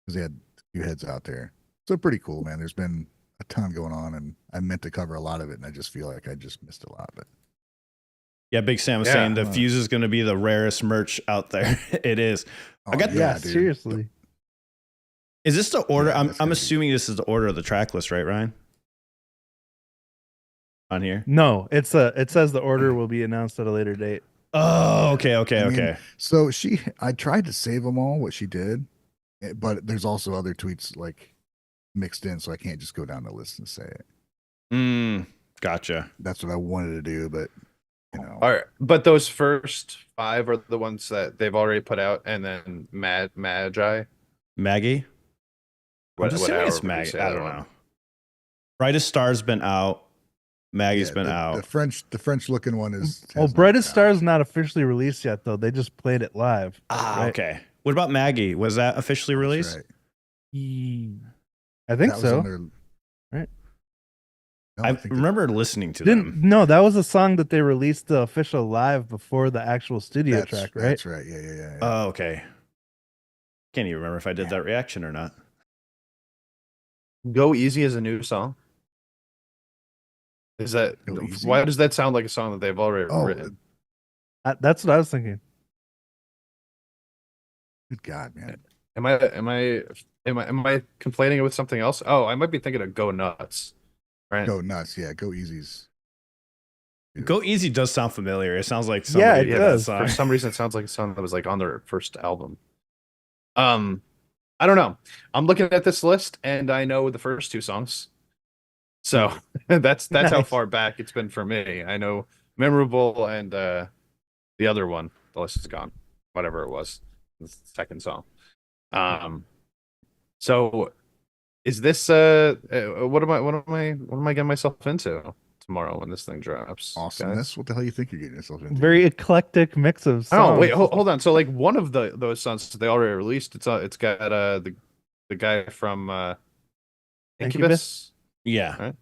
because they had a few heads out there. So pretty cool, man. There's been a ton going on, and I meant to cover a lot of it, and I just feel like I just missed a lot of it. Yeah, Big Sam was Yeah. saying the fuse is going to be the rarest merch out there. It is. Oh, I got Yeah, dude. seriously. Is this the order? Yeah, I'm that's gonna be- assuming this is the order of the track list, right, Ryan? On here. No, it says the order will be announced at a later date. Oh, okay, okay, I mean, okay. So I tried to save them all, what she did, but there's also other tweets like mixed in, so I can't just go down the list and say it. Gotcha. That's what I wanted to do, but you know, All right, but those first 5 are the ones that they've already put out, and then Magi. Maggie? I'm just assuming it's however you Maggie. say I that don't one. know. Brightest Star's been out. Maggie's yeah, been the out. The French looking one is. Well, has not Brightest come out. Star is not officially released yet, though. They just played it live. Ah, right? okay. What about Maggie? Was that officially That's released? right. I think That was so. on their- Right. No, I think that- remember listening to them. No, that was a song that they released the official live before the actual studio track, right? That's right. Yeah. Oh, okay. Can't even remember if I did that reaction or not. Go Easy is a new song. Is that Go Easy? why does that sound like a song that they've already Oh, written? That's what I was thinking. good God, man. Am I complaining with something else? Oh, I might be thinking of Go Nuts. Right. Go nuts. Yeah, go easy's. Go Easy does sound familiar. It sounds like Yeah, somebody it did does. that For song. some reason, it sounds like a song that was like on their first album. I don't know. I'm looking at this list and I know the first 2 songs. So that's how Nice. far back it's been for me. I know Memorable and the other one. The list is gone. Whatever it was. The second song. So is this what am I getting myself into tomorrow when this thing drops? Awesome. guys? That's what the hell you think you're getting yourself into. Very eclectic mix of songs. Oh wait, hold on. So like one of those songs they already released. It's got the guy from Incubus, Yeah. Right.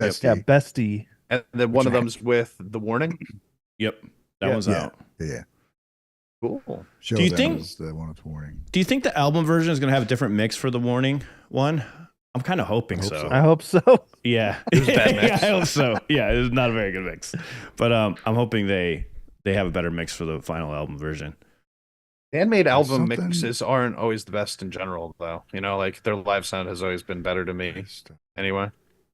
Bestie. Yeah, Bestie. and then one of Which I- them's with The Warning. Yep. That Yeah. one's Yeah. out. Yeah. Cool. Show Do you them think- was the one with warning? Do you think the album version is going to have a different mix for the Warning one? I'm kind of hoping I hope so. so. I hope so. Yeah. It was a bad mix. Yeah, I hope so. Yeah, it was not a very good mix. But I'm hoping they have a better mix for the final album version. Handmade album something- mixes aren't always the best in general, though. You know, like their live sound has always been better to me. Anyway,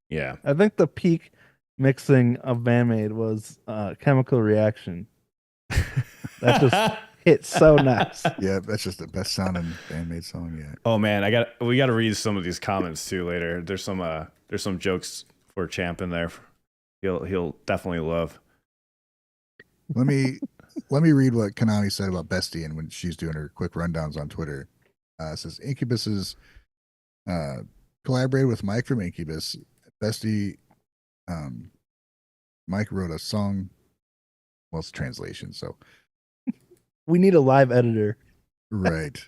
Yeah. I think the peak mixing of Band-Maid was Chemical Reaction. That just hit so nice. Yeah, that's just the best sounding Band-Maid song yet. Oh man, we got to read some of these comments too later. There's some jokes for Champ in there. He'll definitely love. Let me read what Kanami said about Bestie and when she's doing her quick rundowns on Twitter. It says Incubus's collaborated with Mike from Incubus. Bestie, Mike wrote a song. Well, it's a translation, so We need a live editor. right.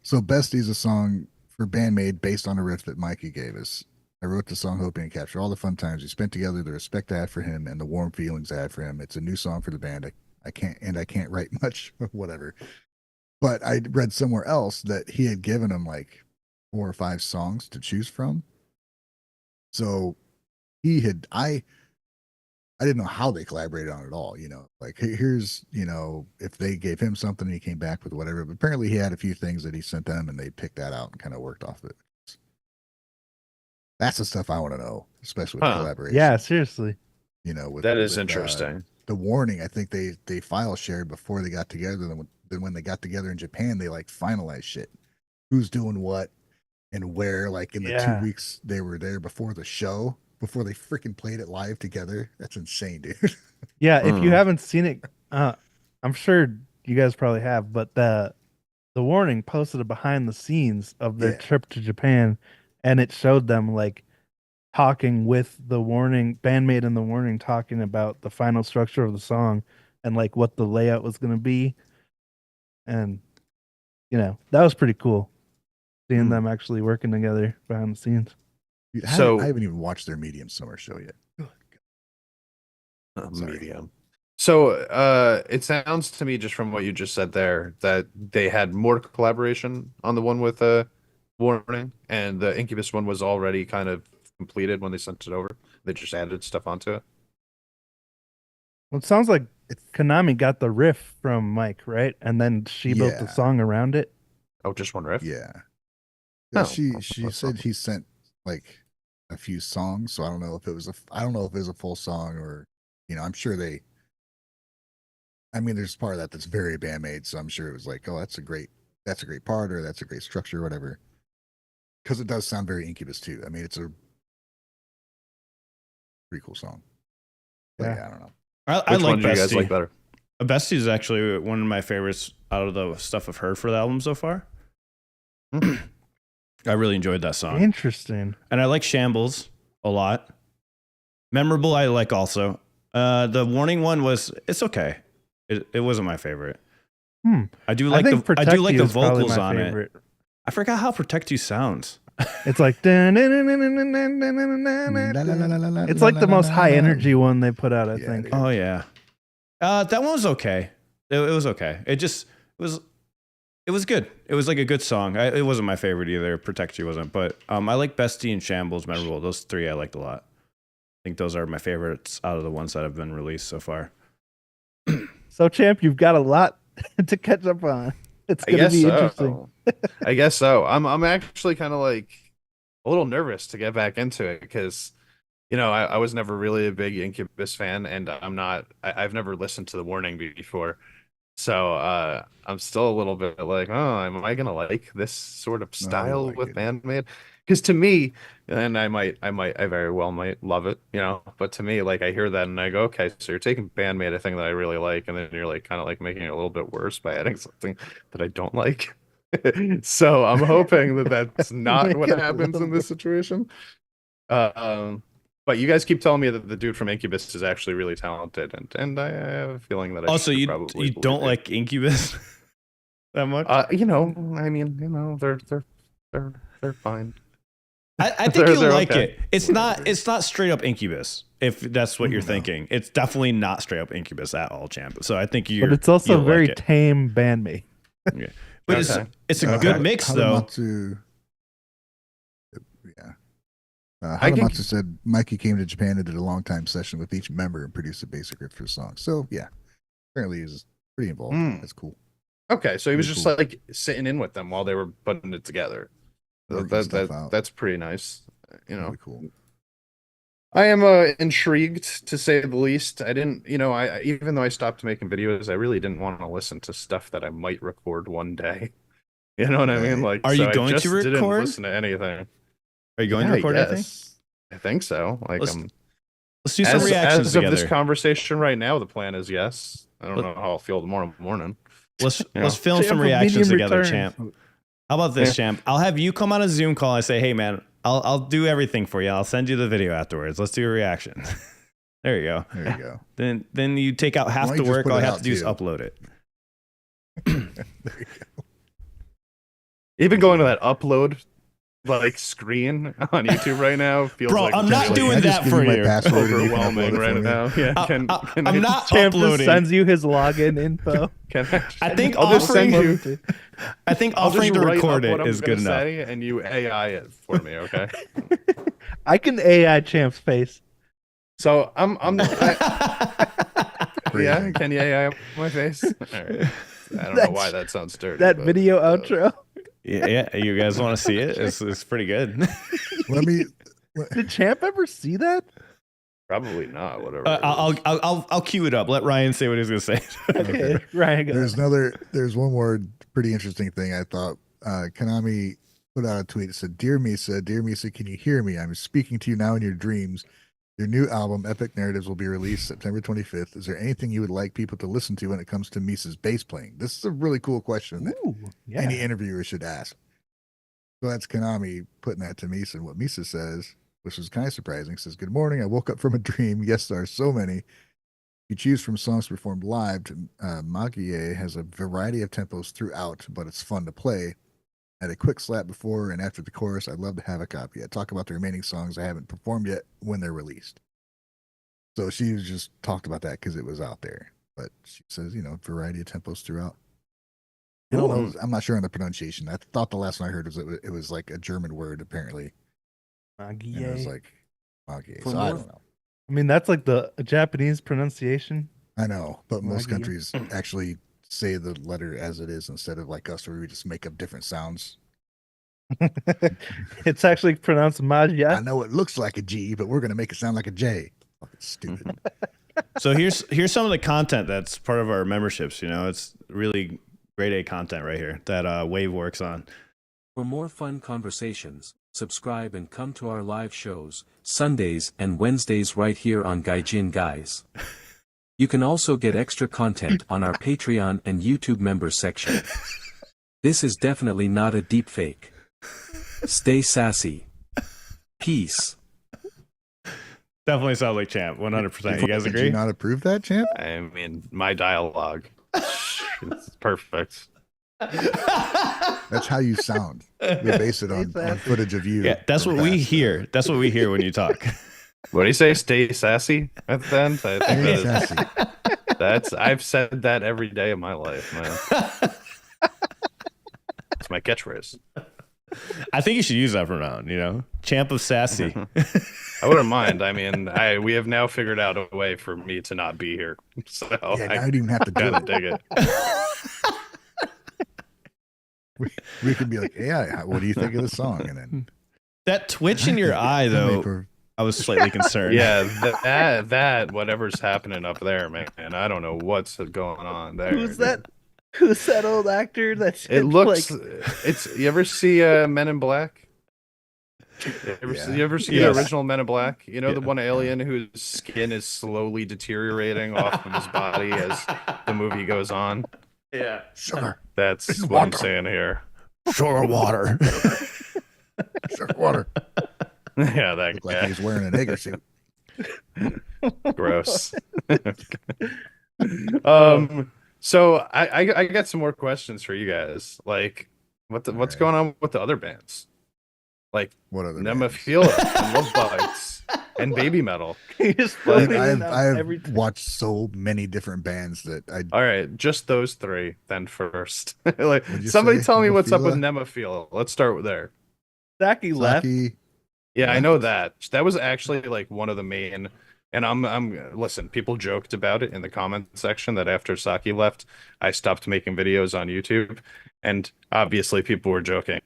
So Bestie's a song for Band-Maid based on a riff that Mikey gave us. I wrote the song hoping to capture all the fun times we spent together, the respect I had for him, and the warm feelings I had for him. It's a new song for the band. I can't write much, whatever. But I read somewhere else that he had given him like 4 or 5 songs to choose from. So I didn't know how they collaborated on it all, like here's, if they gave him something and he came back with whatever, but apparently he had a few things that he sent them and they picked that out and kind of worked off it. That's the stuff I want to know, especially with collaboration. Yeah, seriously. That is interesting. The Warning, I think they file shared before they got together. Then when they got together in Japan, they like finalized shit. Who's doing what and where, like in the 2 weeks they were there before the show, before they freaking played it live together. That's insane, dude. Yeah, if you haven't seen it, I'm sure you guys probably have, but the Warning posted a behind the scenes of their trip to Japan, and it showed them like talking with the Warning, Band-Maid and the Warning, talking about the final structure of the song and like what the layout was going to be. And that was pretty cool seeing them actually working together behind the scenes. Dude, I haven't even watched their Medium Summer show yet. Medium. So it sounds to me, just from what you just said there, that they had more collaboration on the one with Warning, and the Incubus one was already kind of completed when they sent it over. They just added stuff onto it. Well, it sounds like Kanami got the riff from Mike, right? And then she built the song around it. Oh, just one riff? Yeah. Oh, she said he sent like a few songs, so I don't know if it was a full song or I'm sure there's part of that that's very Band-Maid, so I'm sure it was like, oh, that's a great part, or that's a great structure, or whatever. Because it does sound very Incubus too. It's a pretty cool song. But yeah, I don't know. I Which like one do you guys Bestie. like better? Bestie is actually one of my favorites out of the stuff I've heard for the album so far. I really enjoyed that song. Interesting. And I like Shambles a lot. Memorable I like also. The Warning one it's okay. It wasn't my favorite. I do like the vocals on it. I forgot how Protect You sounds. It's like it's like the most high energy one they put out, I think. Oh yeah. That one was okay. It was okay. It was good. It was like a good song. It wasn't my favorite either. Protect You wasn't, but I like Bestie and Shambles, Memorable. Those 3 I liked a lot. I think those are my favorites out of the ones that have been released so far. So, Champ, you've got a lot to catch up on. It's going to be interesting. I guess so. I'm actually kind of like a little nervous to get back into it because, I was never really a big Incubus fan, and I've never listened to The Warning before. So I'm still a little bit like, oh, am I gonna like this sort of style with Band-Maid? Because to me, and I very well might love it, but to me, like I hear that and I go, okay, so you're taking Band-Maid, a thing that I really like, and then you're like kind of like making it a little bit worse by adding something that I don't like. So I'm hoping that that's not what happens in this situation. But you guys keep telling me that the dude from Incubus is actually really talented, and I have a feeling that I also you don't like Incubus that much. They're fine. I think you'll like it. It's not straight up Incubus, if that's what you're thinking. It's definitely not straight up Incubus at all, Champ. So I think but it's also very tame Band-Maid. Yeah. But it's a good mix though. Hanamatsu said Mikey came to Japan and did a long time session with each member and produced a basic riff for the song. So yeah, apparently he was pretty involved. That's cool. Okay, so he was just like sitting in with them while they were putting it together. That's pretty nice. Really cool. I am intrigued, to say the least. I didn't, even though I stopped making videos, I really didn't want to listen to stuff that I might record one day. You know what I mean? Like, are you going to record? Didn't listen to anything. Are you going to record anything? I think so. Like, let's do some reactions as together. Of this conversation right now, the plan is yes. I don't know how I'll feel tomorrow morning. Let's film some reactions together, Champ. How about this, Champ? I'll have you come on a Zoom call and say, "Hey, man, I'll do everything for you. I'll send you the video afterwards. Let's do a reaction." There you go. There you go. Then you take out half the work. All I have to do is upload it. There you go. Even going to that upload like screen on YouTube right now feels Bro, like I'm it's not like doing Can I just that give for my you. password and you can overwhelming upload it right for me? now. Yeah, I'm I, not Champ just uploading. sends you his login info. Can I, I think I'll just offering send you. I think I'll just offering to write record up what it I'm is gonna good enough. say, and you AI it for me, okay? I can AI Champ's face. So yeah. Crazy. Can you AI my face? All right. I don't know why That's- that sounds dirty. That but video it does. outro. Yeah, you guys want to see it? It's pretty good. Let me. Did Champ ever see that? Probably not. Whatever. I'll cue it up. Let Ryan say what he's gonna say. Okay, Ryan, go There's ahead. there's one more pretty interesting thing I thought. Kanami put out a tweet. It said, dear Misa, can you hear me? I'm speaking to you now in your dreams. Your new album, Epic Narratives, will be released September 25th. Is there anything you would like people to listen to when it comes to Misa's bass playing? This is a really cool question that Ooh, yeah. any interviewer should ask. So that's Kanami putting that to Misa. And what Misa says, which was kind of surprising, says, good morning. I woke up from a dream. Yes, there are so many. You choose from songs performed live. Magie has a variety of tempos throughout, but it's fun to play. At a quick slap before and after the chorus, I'd love to have a copy. I talk about the remaining songs I haven't performed yet when they're released. So she just talked about that because it was out there. But she says, variety of tempos throughout. I don't know. I'm not sure on the pronunciation. I thought the last one I heard was it was like a German word apparently. And it was like Magie. So I don't know. I mean, that's like the Japanese pronunciation. I know, but most Magie. countries actually say the letter as it is instead of like us where we just make up different sounds. It's actually pronounced I Magia. know it looks like a G, but we're gonna make it sound like a J. Fucking stupid. So here's some of the content that's part of our memberships. It's really grade A content right here that Wave works on. For more fun conversations, subscribe and come to our live shows, Sundays and Wednesdays right here on Gaijin Guys. You can also get extra content on our Patreon and YouTube members section. This is definitely not a deep fake. Stay sassy. Peace. Definitely sounds like Champ. 100%. You guys Did agree? you not approve that, champ? I mean, my dialogue. It's perfect. That's how you sound. We base it on footage of you. Yeah, that's from what we past. hear. That's what we hear when you talk. What do you say? Stay sassy at the end? I think Very that sassy. is, I've said that every day of my life, man. It's my catchphrase. I think you should use that from now on, Champ of Sassy. I wouldn't mind. I mean, we have now figured out a way for me to not be here. So Yeah, now I you don't even have to do kind of it. dig it. We could be like, yeah, what do you think of the song? And then That twitch in your eye, though, I was slightly concerned. Yeah, that whatever's happening up there, man. I don't know what's going on there. Who's that? Who's that old actor that's It looks like it's you ever see Men in Black? You ever see Yes. the original Men in Black? You know, Yeah. the one alien whose skin is slowly deteriorating off of his body as the movie goes on? Yeah. sugar, That's what I'm saying here. Sugar water. sugar water. Yeah, that Look like guy. he's wearing an egg suit. Gross. So I got some more questions for you guys. Like, what's Alright. going on with the other bands? Like What other? Nemophila and Lovebites and Baby Metal. he just bands? floating in I've every time. watched so many different bands that I All right, just those three then first. Like, What'd you somebody say? tell me what's up with Nemophila? Nemophila. Let's start with there. Saki left. Saki. Yeah, I What? know that. That was actually like one of the main. And I'm listen, people joked about it in the comment section that after Saki left, I stopped making videos on YouTube. And obviously people were joking.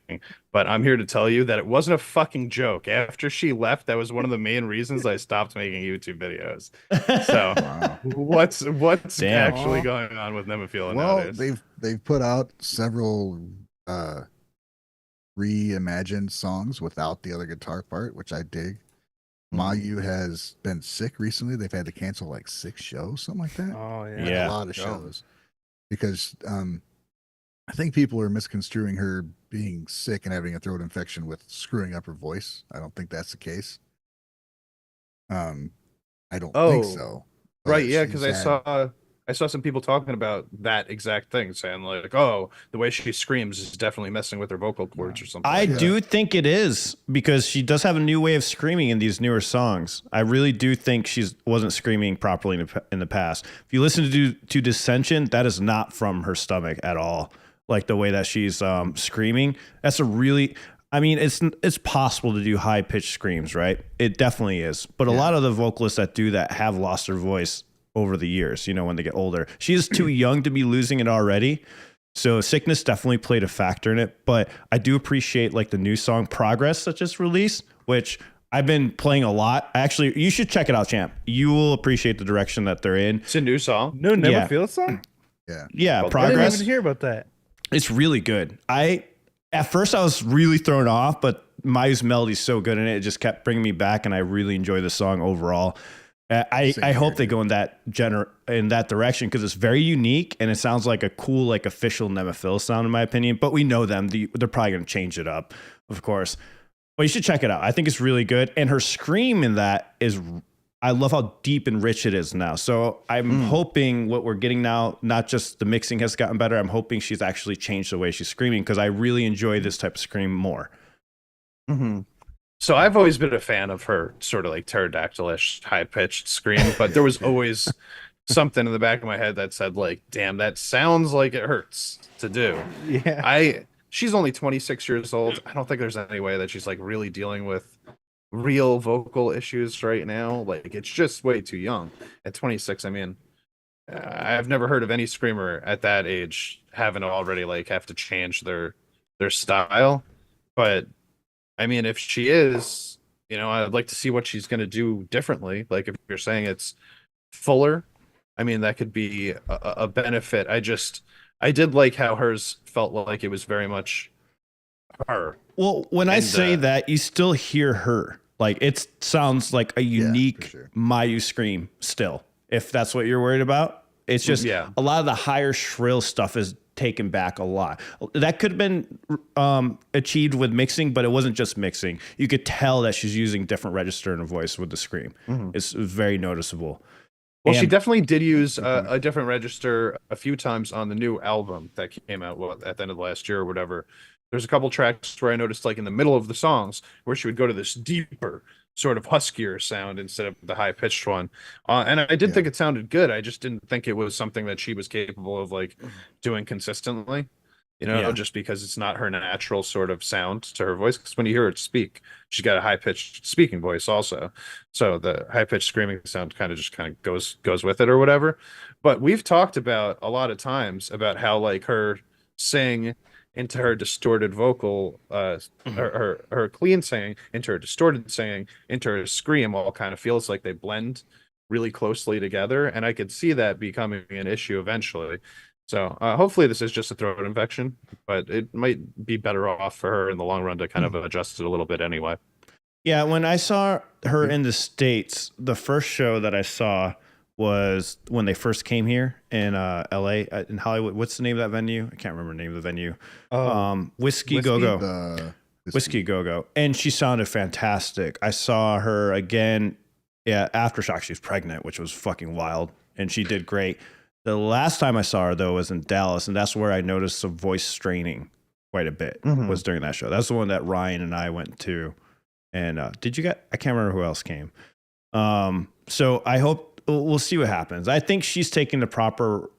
But I'm here to tell you that it wasn't a fucking joke. After she left, that was one of the main reasons I stopped making YouTube videos. So Wow. what's Damn. actually going on with Nemophila Well, nowadays? they've put out several reimagined songs without the other guitar part, which I dig. Mayu has been sick recently. They've had to cancel like 6 shows, something like that. Oh yeah. Like, Yeah. a lot of shows because I think people are misconstruing her being sick and having a throat infection with screwing up her voice. I don't think that's the case. I don't think Oh, so. Right, But yeah, because she's I had- saw I saw some people talking about that exact thing, saying like, "Oh, the way she screams is definitely messing with her vocal cords or something." I like that. do think it is because she does have a new way of screaming in these newer songs. I really do think she wasn't screaming properly in the past. If you listen to Dissension, that is not from her stomach at all. Like the way that she's screaming, that's a really. I mean, it's possible to do high pitched screams, right? It definitely is. But a lot of the vocalists that do that have lost their voice over the years, you know, when they get older. She is too young to be losing it already. So sickness definitely played a factor in it. But I do appreciate like the new song Progress that just released, which I've been playing a lot. Actually, you should check it out, champ. You will appreciate the direction that they're in. It's a new song. No Nemophila song? Yeah. Yeah, Well, I didn't Progress. even hear about that. It's really good. At first I was really thrown off, but Mayu's melody is so good in it. It just kept bringing me back, and I really enjoy the song overall. I hope they go in that direction because it's very unique and it sounds like a cool, like official Nemophila sound in my opinion. But we know them; they're probably going to change it up, of course. But you should check it out. I think it's really good, and her scream in that is. I love how deep and rich it is now. So I'm hoping what we're getting now, not just the mixing has gotten better. I'm hoping she's actually changed the way she's screaming because I really enjoy this type of scream more. Mm-hmm. So I've always been a fan of her sort of like pterodactylish, high pitched scream, but there was always something in the back of my head that said like, "Damn, that sounds like it hurts to do." Yeah. She's only 26 years old. I don't think there's any way that she's like really dealing with real vocal issues right now. Like it's just way too young. At 26, I mean, I've never heard of any screamer at that age having to already like have to change their style. But I mean, if she is, you know, I'd like to see what she's going to do differently. Like if you're saying it's fuller, I mean, that could be a benefit. I did like how hers felt like it was very much her. Well, when I say that, you still hear her. Like it sounds like a unique sure. Mayu scream still. If that's what you're worried about, it's just a lot of the higher shrill stuff is taken back a lot. That could have been achieved with mixing, but it wasn't just mixing. You could tell that she's using different register in her voice with the scream. It's very noticeable. Well, she definitely did use a different register a few times on the new album that came out at the end of last year or whatever. There's a couple tracks where I noticed, like in the middle of the songs, where she would go to this deeper, sort of huskier sound instead of the high pitched one. And I did think it sounded good. I just didn't think it was something that she was capable of like doing consistently. You know, just because it's not her natural sort of sound to her voice. Because when you hear her speak, she's got a high pitched speaking voice also. So the high pitched screaming sound kind of goes with it or whatever. But we've talked about a lot of times about how like her sing into her distorted vocal, her clean singing into her distorted singing into her scream all kind of feels like they blend really closely together, and I could see that becoming an issue eventually. So hopefully this is just a throat infection, but it might be better off for her in the long run to kind of adjust it a little bit anyway. Yeah, when I saw her in the States, the first show that I saw was when they first came here in LA, in Hollywood. What's the name of that venue? I can't remember the name of the venue. Whiskey Go Go. Whiskey Go Go. And she sounded fantastic. I saw her again, Aftershock. She was pregnant, which was fucking wild. And she did great. The last time I saw her, though, was in Dallas. And that's where I noticed some voice straining quite a bit, was during that show. That's the one that Ryan and I went to. And I can't remember who else came. So I hope, we'll see what happens. I think she's taking the proper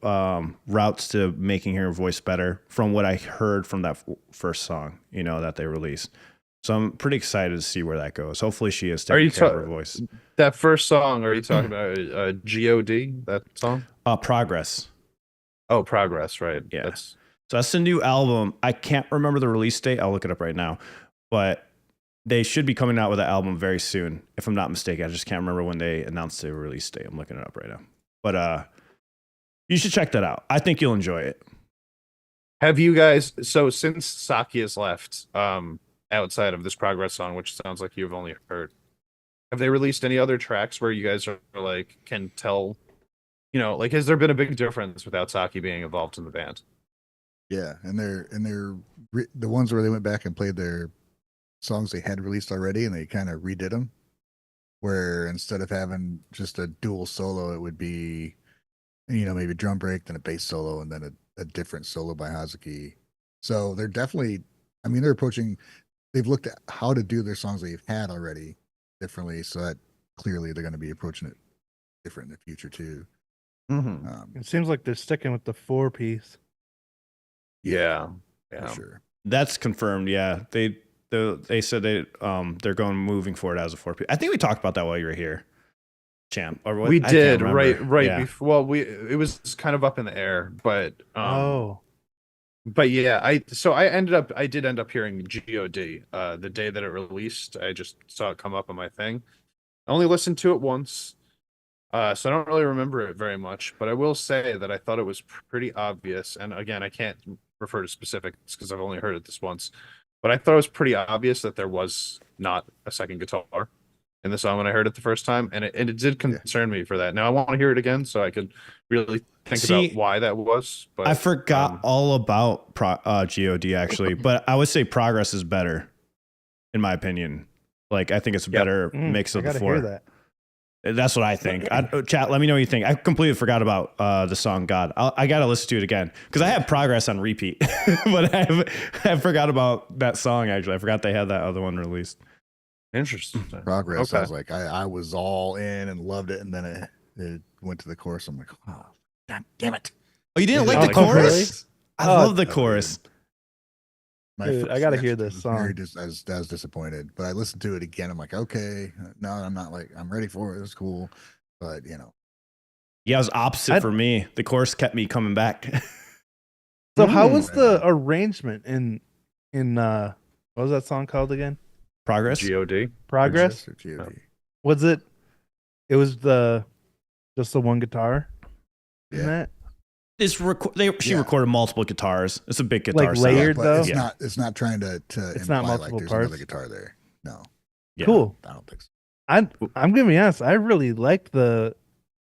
routes to making her voice better from what I heard from that first song, you know, that they released. So I'm pretty excited to see where that goes. Hopefully she is taking care of her voice. That first song, are you talking about G.O.D., that song? Progress. Oh, Progress, right. Yeah. So that's the new album. I can't remember the release date. I'll look it up right now. But they should be coming out with an album very soon, if I'm not mistaken. I just can't remember when they announced the release date. I'm looking it up right now. But you should check that out. I think you'll enjoy it. Have you guys, so since Saki has left, outside of this Progress song, which sounds like you've only heard, have they released any other tracks where you guys are like, can tell, you know, like, has there been a big difference without Saki being involved in the band? Yeah, and they're the ones where they went back and played their songs they had released already, and they kind of redid them. Where instead of having just a dual solo, it would be and, maybe a drum break, then a bass solo, and then a different solo by Hazuki. So they're definitely, I mean, they've looked at how to do their songs they've had already differently. So that clearly they're going to be approaching it different in the future too. It seems like they're sticking with the 4-piece. Yeah. For sure. That's confirmed. Yeah, they said they're going moving forward as a 4-piece. I think we talked about that while you were here, champ. Or what? We I did can't right remember. Yeah. before. Well, it was kind of up in the air, but But yeah, I did end up hearing God the day that it released. I just saw it come up on my thing. I only listened to it once, so I don't really remember it very much. But I will say that I thought it was pretty obvious. And again, I can't refer to specifics because I've only heard it this once. But I thought it was pretty obvious that there was not a second guitar in the song when I heard it the first time, and it did concern me for that. Now I want to hear it again so I could really think about why that was. But I forgot all about God actually, but I would say Progress is better, in my opinion. Like I think it's a better mix of the four. Hear that. That's what I think. Chat, let me know what you think. I completely forgot about the song God. I got to listen to it again because I have Progress on repeat, but I forgot about that song actually. I forgot they had that other one released. Interesting. Progress. Okay. I was like, I was all in and loved it, and then it went to the chorus. I'm like, oh, God damn it! Oh, you didn't like the Oh, chorus? really? I love the chorus. Dude, I gotta hear this song. I was disappointed, but I listened to it again. I'm like, okay, no, I'm not like I'm ready for it. It's cool, but Yeah, it was opposite for me. The chorus kept me coming back. So how was the arrangement in what was that song called again? Progress. God. Progress. God. Was it? It was just the one guitar. In that? She recorded multiple guitars. It's a big guitar Like sound. layered though. It's not trying to It's imply not multiple like there's parts. another guitar there. No. Yeah. Cool. I don't think so. I'm gonna be honest. I really like the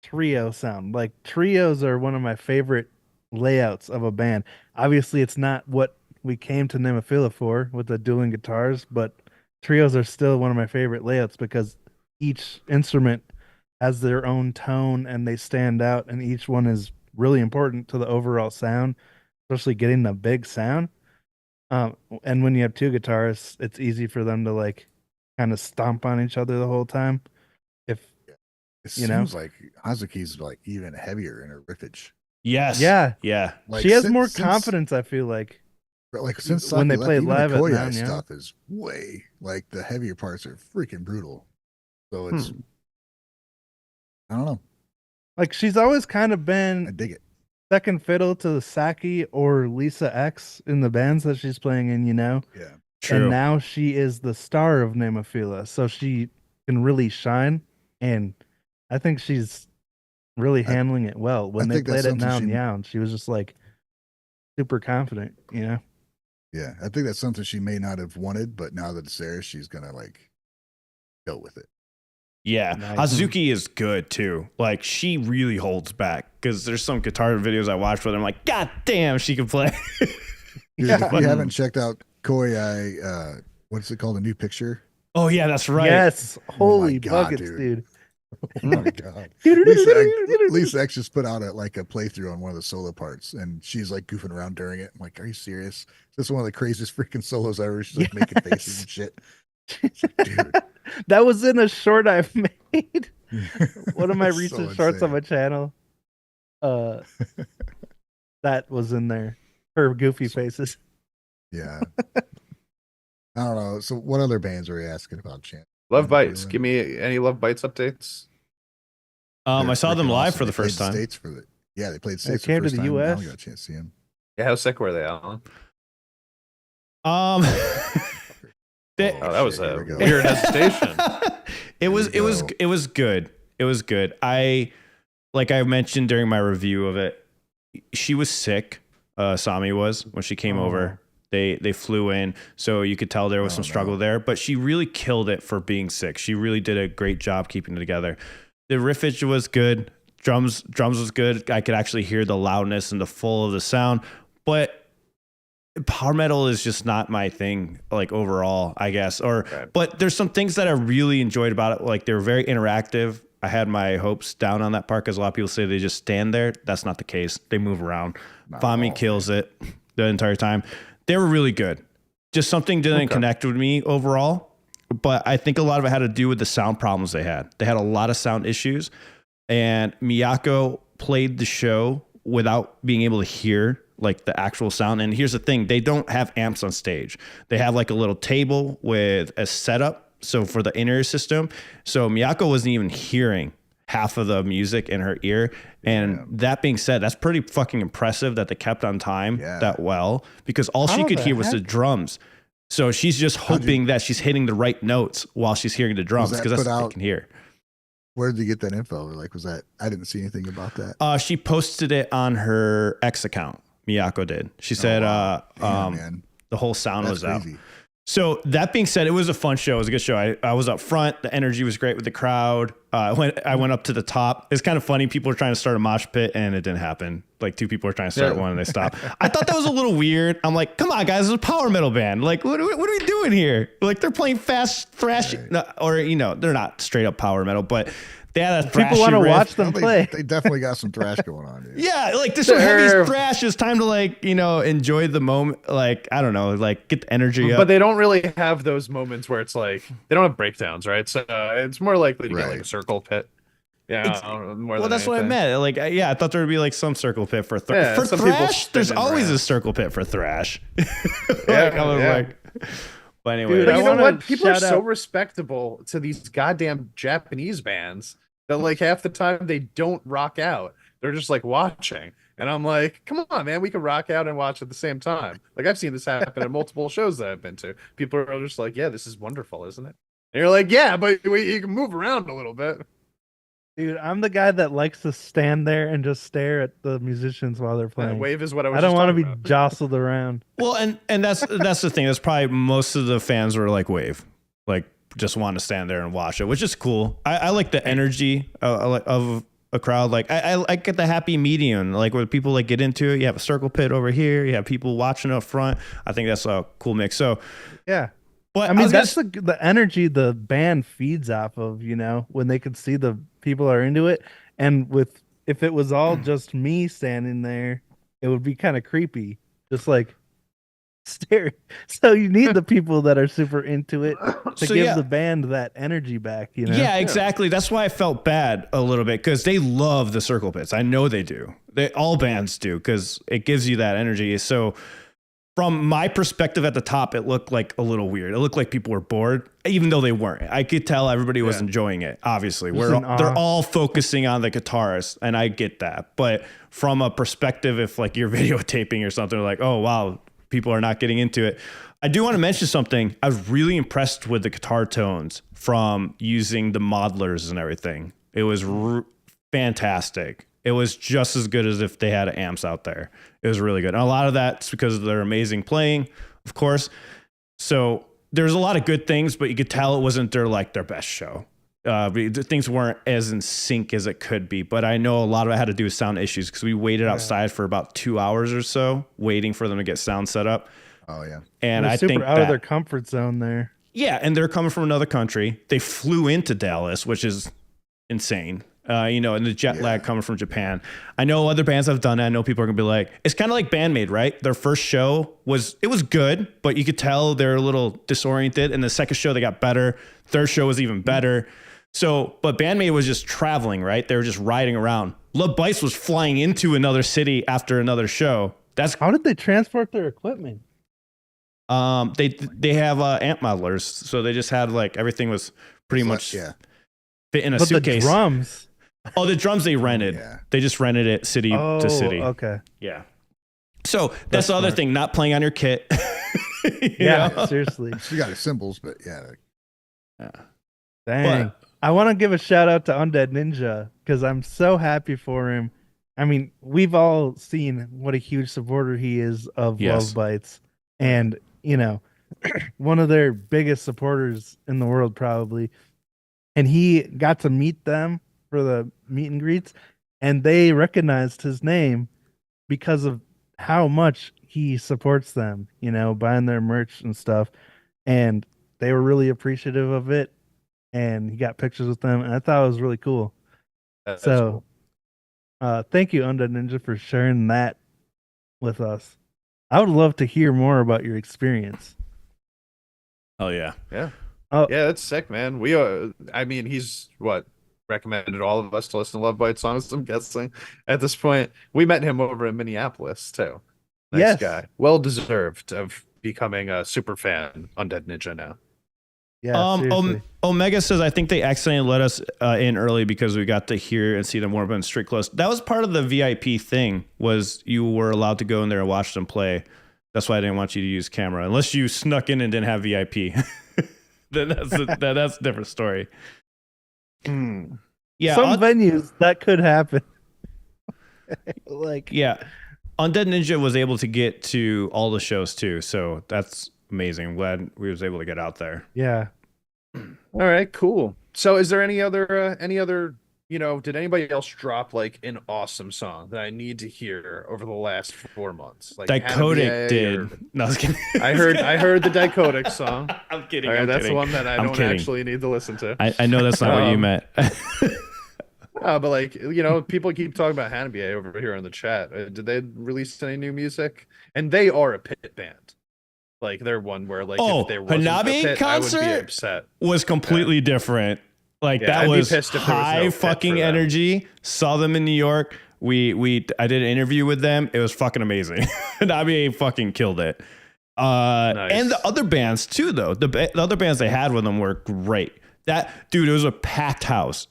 trio sound. Like trios are one of my favorite layouts of a band. Obviously, it's not what we came to Nemophila for with the dueling guitars, but trios are still one of my favorite layouts because each instrument has their own tone and they stand out, and each one is really important to the overall sound, especially getting the big sound. And when you have two guitarists, it's easy for them to like kind of stomp on each other the whole time. It seems like Hazuki's like even heavier in her riffage. Yes. Yeah. Yeah. She has more confidence, I feel like. But like since when they Saki played left, even live the at Koei Noun, stuff is way like the heavier parts are freaking brutal. So it's I don't know. Like she's always kind of I been dig it. second fiddle to Saki or Lisa X in the bands that she's playing in, Yeah. True. And now she is the star of Nemophila, so she can really shine. And I think she's really handling it well. When they played at Noun Youn, she was just like super confident, Yeah. I think that's something she may not have wanted, but now that it's there, she's gonna like go with it. Yeah. Nice. Hazuki is good too. Like she really holds back because there's some guitar videos I watched where I'm like, God damn, she can play. Dude, if you haven't checked out Koei, what's it called? A New Picture? Oh yeah, that's right. Yes. Holy God, buckets, dude. Oh my God. Lisa X just put out a playthrough on one of the solo parts, and she's like goofing around during it. I'm like, are you serious? This is one of the craziest freaking solos ever. She's like making faces and shit. Dude. That was in a short I've made. One of my So recent shorts on insane. my channel. That was in there. Her goofy faces. Yeah. I don't know. So what other bands are we asking about, Champ? Lovebites. Give me any Lovebites updates. I saw them Freaking live awesome. for the They played first time. States they played States came for to the the first time. I US. only got a chance to see them. Yeah, how sick were they, Alan? Um, Oh, that was shit, here a we go. weird hesitation. it was good. It was good. Like I mentioned during my review of it, she was sick. Sami was when she came over. They flew in, so you could tell there was some struggle there. But she really killed it for being sick. She really did a great job keeping it together. The riffage was good. Drums was good. I could actually hear the loudness and the full of the sound. But power metal is just not my thing, like overall, I guess. But there's some things that I really enjoyed about it. Like they were very interactive. I had my hopes down on that part because a lot of people say they just stand there. That's not the case. They move around. Fami kills it the entire time. They were really good. Just something didn't connect with me overall. But I think a lot of it had to do with the sound problems they had. They had a lot of sound issues. And Miyako played the show without being able to hear like the actual sound. And here's the thing, they don't have amps on stage. They have like a little table with a setup. So for the in-ear system. So Miyako wasn't even hearing half of the music in her ear. And that being said, that's pretty fucking impressive that they kept on time that well, because all she could hear was the drums. So she's just hoping that she's hitting the right notes while she's hearing the drums, because that's what they can hear. Where did you get that info? Like, was that, I didn't see anything about that. She posted it on her X account. Miyako did. She said the whole sound was crazy. out. So that being said, it was a fun show. It was a good show. I was up front. The energy was great with the crowd. I went up to the top. It's kind of funny. People were trying to start a mosh pit and it didn't happen. Like 2 people were trying to start one and they stopped. I thought that was a little weird. I'm like, come on, guys, it's a power metal band. Like, what are we doing here? Like, they're playing fast thrash, or, you know, they're not straight up power metal, but they had a thrashy people want to riff. watch them play. They definitely got some thrash going on. Dude. Yeah, like this heavy thrash is time to like, you know, enjoy the moment. Like, I don't know, like get the energy up. But they don't really have those moments where it's like they don't have breakdowns, right? So it's more likely to get like a circle pit. Yeah, well, that's what I meant. Like, yeah, I thought there would be like some circle pit for thrash. There's always a circle pit for thrash. But anyway, dude, but you know what? People are so respectable to these goddamn Japanese bands that like half the time they don't rock out. They're just like watching. And I'm like, come on, man, we can rock out and watch at the same time. Like I've seen this happen at multiple shows that I've been to. People are just like, yeah, this is wonderful, isn't it? And you're like, yeah, but you can move around a little bit. Dude, I'm the guy that likes to stand there and just stare at the musicians while they're playing. Wave is what I was. I don't want to be jostled around. Well, and that's the thing. That's probably most of the fans were like Wave, like just want to stand there and watch it, which is cool. I like the energy of a crowd. Like I get the happy medium, like where people like get into it. You have a circle pit over here. You have people watching up front. I think that's a cool mix. So yeah. But I mean, that's the energy the band feeds off of, you know, when they could see the people are into it. And if it was all just me standing there, it would be kind of creepy. Just like staring. So you need the people that are super into it to give the band that energy back, you know? Yeah, exactly. That's why I felt bad a little bit, because they love the circle pits. I know they do. All bands do, because it gives you that energy. So from my perspective at the top, it looked like a little weird. It looked like people were bored, even though they weren't. I could tell everybody was enjoying it, obviously. They're all focusing on the guitarist, and I get that. But from a perspective, if like you're videotaping or something, like, oh, wow, people are not getting into it. I do want to mention something. I was really impressed with the guitar tones from using the modelers and everything. It was fantastic. It was just as good as if they had amps out there. It was really good. And a lot of that's because of their amazing playing, of course. So there's a lot of good things, but you could tell it wasn't their best show. Things weren't as in sync as it could be. But I know a lot of it had to do with sound issues, because we waited outside for about 2 hours or so waiting for them to get sound set up. Oh yeah. And I think out of their comfort zone there. Yeah, and they're coming from another country. They flew into Dallas, which is insane. You know, and the jet lag coming from Japan. I know other bands have done it. I know people are gonna be like, it's kind of like Band-Maid, right? Their first show was good, but you could tell they're a little disoriented. And the second show they got better. Third show was even better. So, but Band-Maid was just traveling, right? They were just riding around. Lovebites was flying into another city after another show. How did they transport their equipment? They have amp modelers, so they just had like everything was pretty much fit in a suitcase. The drums. Oh, the drums they rented. Yeah. They just rented it city to city. Okay. Yeah. So that's the other thing, not playing on your kit. Seriously. You got the cymbals, but yeah. Dang. I want to give a shout out to Undead Ninja, because I'm so happy for him. I mean, we've all seen what a huge supporter he is of Lovebites. And, you know, one of their biggest supporters in the world, probably. And he got to meet them for the meet and greets, and they recognized his name because of how much he supports them, you know, buying their merch and stuff. And they were really appreciative of it. and he got pictures with them, and I thought it was really cool. That's So, cool. thank you, Undead Ninja, for sharing that with us. I would love to hear more about your experience. Oh yeah. Yeah. Oh, Yeah, that's sick, man. I mean, he's recommended all of us to listen to Lovebites songs, I'm guessing. At this point, we met him over in Minneapolis too. Nice Yes. guy. Well deserved of becoming a super fan, Undead Ninja now. yeah, seriously. Omega says, I think they accidentally let us in early because we got to hear and see them warm up in Street Close. That was part of the VIP thing, was you were allowed to go in there and watch them play. That's why I didn't want you to use camera, unless you snuck in and didn't have VIP. Then that's a different story. Yeah, Some venues that could happen. Like, yeah, Undead Ninja was able to get to all the shows too, so that's amazing. I'm glad we was able to get out there. yeah. All right, cool. So is there any other did anybody else drop like an awesome song that I need to hear over the last 4 months? Like Dicodic Hanabie did. or- No, I was kidding. I heard the Dicodic song. I'm kidding. All right, I'm that's kidding. the one that I I'm don't kidding. actually need to listen to. I know that's not what you meant. But like, people keep talking about Hanabie over here in the chat. Did they release any new music? And they are a pit band. Like they're one where like if there wasn't a Hanabie pit, I would be concert upset. was completely different. Like Yeah, that I'd be was pissed if there was no high pit fucking for them. energy. Saw them in New York. I did an interview with them. It was fucking amazing. Hanabie fucking killed it. Nice. And the other bands too, though. The other bands they had with them were great. That dude, it was a packed house,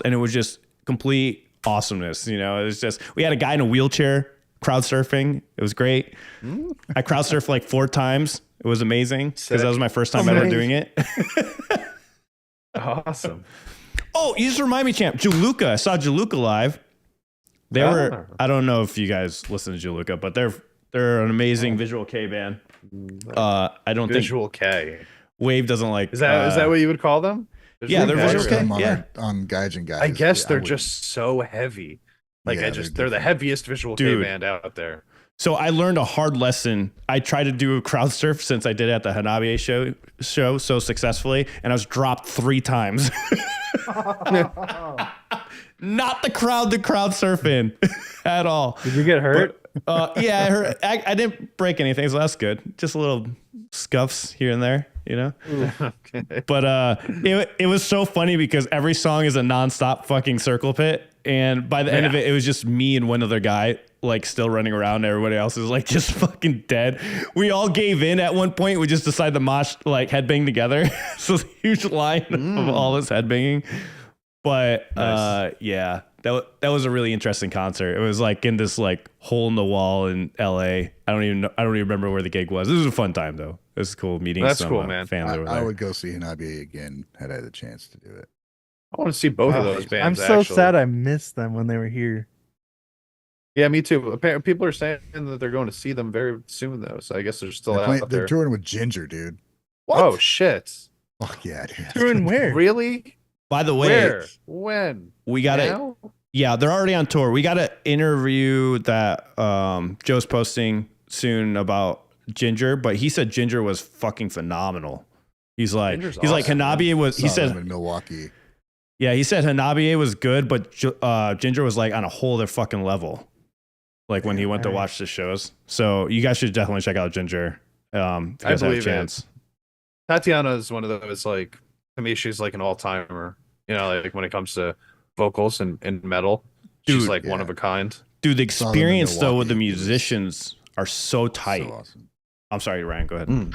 and it was just complete awesomeness. It was just, we had a guy in a wheelchair crowd surfing. It was great. I crowd surfed like 4 times. It was amazing because that was my first time ever doing it. Awesome. Oh, you just remind me, champ. Jiluka. I saw Jiluka live. They were. I don't know if you guys listen to Jiluka, but they're an amazing Visual K band. I don't Visual K. think Wave doesn't like. Is that what you would call them? Yeah, they're Visual K. Them on, Yeah. on Gaijin Guys. I guess I they're would- just so heavy. Like Yeah, they're the heaviest Visual K Dude. band out there. So I learned a hard lesson. I tried to do a crowd surf since I did it at the Hanabie show so successfully, and I was dropped 3 times. Not the crowd surfing at all. Did you get hurt? Yeah, I heard. I didn't break anything, so that's good. Just a little scuffs here and there, Okay. But it was so funny because every song is a nonstop fucking circle pit, and by the end of it, it was just me and one other guy like still running around. Everybody else is like just fucking dead. We all gave in at one point. We just decided to mosh like headbang together. So it's a huge line of all this headbanging. But Nice. yeah, that was a really interesting concert. It was like in this like hole in the wall in LA. I don't even remember where the gig was. This was a fun time though. It was cool meeting That's some cool, man. fans over I there. would go see Hanabie again had I had the chance to do it. I want to see both of Wow. those I'm bands. so actually. sad I missed them when they were here. Yeah, me too. Apparently, people are saying that they're going to see them very soon, though. So I guess they're still out They're there. touring with Ginger, dude. Oh shit! Fuck yeah, dude. Doing where? Really? By the way, Where? When? we got it. Now? Yeah, they're already on tour. We got an interview that Joe's posting soon about Ginger, but he said Ginger was fucking phenomenal. He's like, Ginger's he's like awesome, Hanabie was. He Saw them said, in Milwaukee. yeah, he said Hanabie was good, but Ginger was like on a whole other fucking level. Like when he went to Right. watch the shows. So you guys should definitely check out Ginger. If you I guys have a believe it. chance. Tatiana is one of those, like, to me, she's like an all timer. Like when it comes to vocals and metal, she's Dude, like one yeah. of a kind. Dude, the Saw them in experience though with the Milwaukee. It was musicians are so tight. So awesome. I'm sorry, Ryan. Go ahead.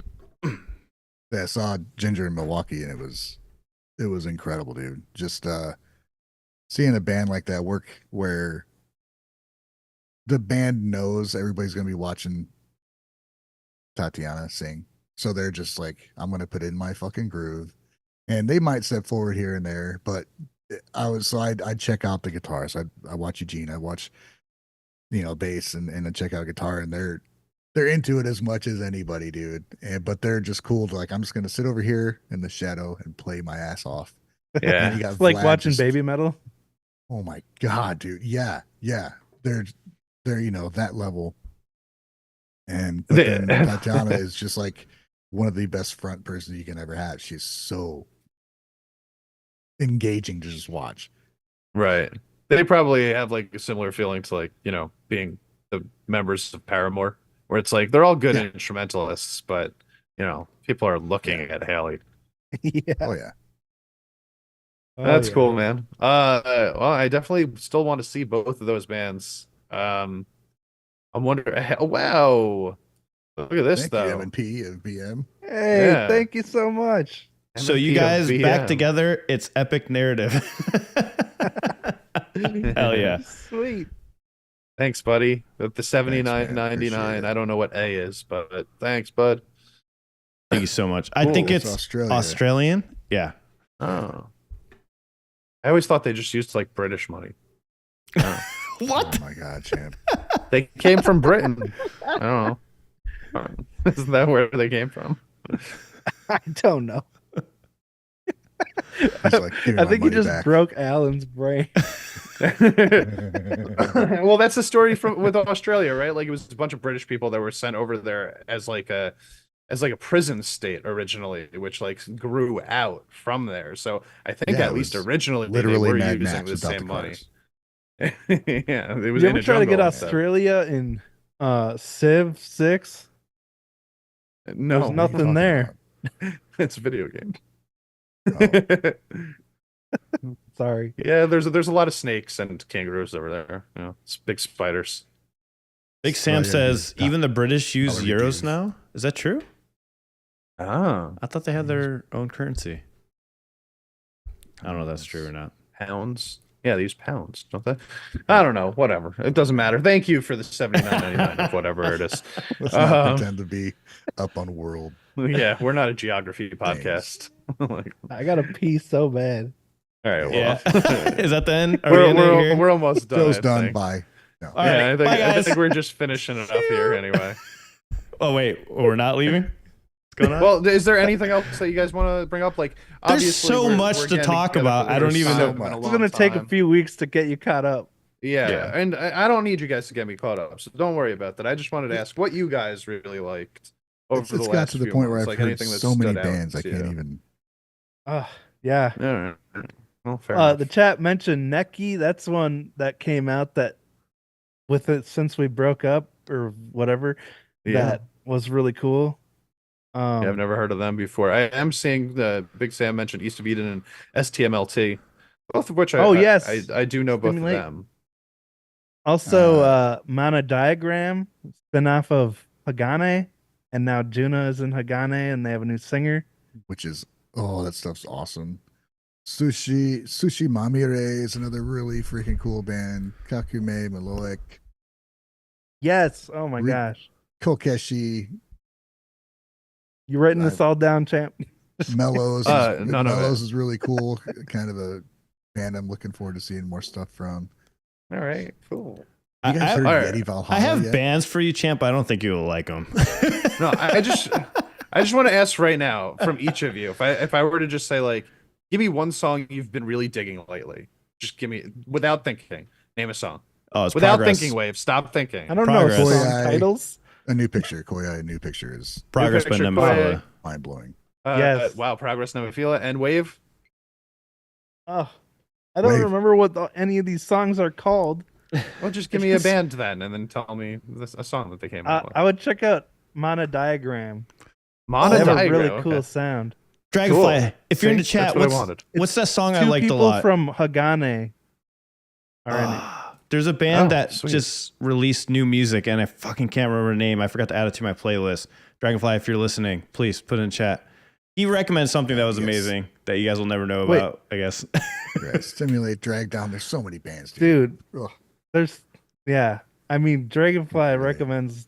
Yeah, I saw Ginger in Milwaukee and it was incredible, dude. Just seeing a band like that work where the band knows everybody's gonna be watching Tatiana sing. So they're just like, I'm gonna put in my fucking groove. And they might step forward here and there, but I'd check out the guitars. I watch Eugene, I watch bass and I check out guitar, and they're into it as much as anybody, dude. But they're just cool to, like, I'm just gonna sit over here in the shadow and play my ass off. And Yeah. you got It's like Vlad watching just- baby metal. Oh my god, dude. Yeah. They're that level. And but then Tatiana is just like one of the best front persons you can ever have. She's so engaging to just watch. Right. They probably have like a similar feeling to like, being the members of Paramore, where it's like they're all good Yeah. instrumentalists, but people are looking at Haley. Yeah. Oh yeah. That's yeah. cool, man. Well, I definitely still want to see both of those bands. I'm wondering. Wow, look at this Thank you, though. M&P of BM. Hey, Yeah. thank you so much. So you MFP of guys back BM. together. It's epic narrative. Hell yeah. Sweet. Thanks, buddy. With the $79.99. Appreciate it. I don't know what A is, but thanks, bud. Thank you so much. I Cool. think It's it's Australia. Australian. Yeah. Oh, I always thought they just used like British money. What? Oh my god, champ. They came from Britain. I don't know. Isn't that where they came from? I don't know. He's like, "Give me I my think he money just back." broke Alan's brain. Well, that's the story with Australia, right? Like it was a bunch of British people that were sent over there as like a prison state originally, which like grew out from there. So I think Yeah, at it least was originally Literally they were Mad using Max the without same the money. cars. Yeah, it was You in ever a try to get jungle and stuff. Australia in Civ 6? No, There's nothing there. It's a video game. Sorry. Yeah, there's a lot of snakes and kangaroos over there. It's big spiders. Big Sam Australia says is even the British use dollar euros reviews. now. Is that true? Ah, I thought they had their own currency. I don't know if that's true or not. pounds. Yeah, they use pounds, don't they? I don't know. Whatever. It doesn't matter. Thank you for the $79.99 of whatever it is. Let's not Um, pretend to be up on world. Yeah, we're not a geography podcast. Like, I got to pee so bad. all right, well, Yeah. Is that the end? Are we ending it here? we're almost done. Show's I done. think. Bye. No. All right, Yeah, bye, I guys. think we're just finishing it up here anyway. Oh wait, we're not leaving. What's going on? Well, is there anything else that you guys want to bring up? Like, There's obviously, so we're much to getting talk together about. for I the don't first even know. time in a It's long going to take a time. few weeks to get you caught up. Yeah, Yeah. and I don't need you guys to get me caught up, so don't worry about that. I just wanted to ask what you guys really liked over It's the last got to the few point where months, I've like heard anything that so many stood out bands I to can't you. even. Yeah. All right. Well, fair enough. The chat mentioned Neki. That's one that came out that with it since we broke up or whatever. Yeah. That was really cool. Yeah, I've never heard of them before. I am seeing the Big Sam mentioned East of Eden and STMLT, both of which Oh, yes. I do know both Stimulate. of them. Also, Mana Diagram, spin-off of Hagane, and now Juna is in Hagane, and they have a new singer. Which is that stuff's awesome. Sushi Mamire is another really freaking cool band. Kakume, Maloic, Yes. Oh my Re- gosh. Kokeshi, You writing this all down, champ? Mellows. None of it. Mellows is really cool. Kind of a band I'm looking forward to seeing more stuff from. All right, cool. You guys heard all right. Yeti Valhalla I have yet? bands for you, champ. I don't think you will like them. No, I just want to ask right now from each of you, if I were to just say like, give me one song you've been really digging lately. Just give me without thinking. Name a song. Oh, it's Without progress. thinking, Wave. Stop thinking. I don't Progress. know song Koi-ai. titles. A new picture. Koya, a new picture is Progress by Picture Nemophila. mind blowing. Yes. Wow, Progress Nemophila and Wave. Oh, I don't Wait. remember what any of these songs are called. Well, just give me a band then, and then tell me a song that they came out with. I would check out Mana Diagram. Mana They have a Diagram, really cool okay. sound. Dragonfly. Cool. If you're in the See? chat, That's what I what's wanted. what's that song I Two liked a people lot? from Hagane are in it. There's a band Oh, that sweet. just released new music, and I fucking can't remember the name. I forgot to add it to my playlist. Dragonfly, if you're listening, please put it in chat. He recommends something that was Yes. amazing that you guys will never know Wait. about, I guess. Right. Stimulate, Drag Down. There's so many bands, dude. Dude, Ugh. there's I mean, Dragonfly recommends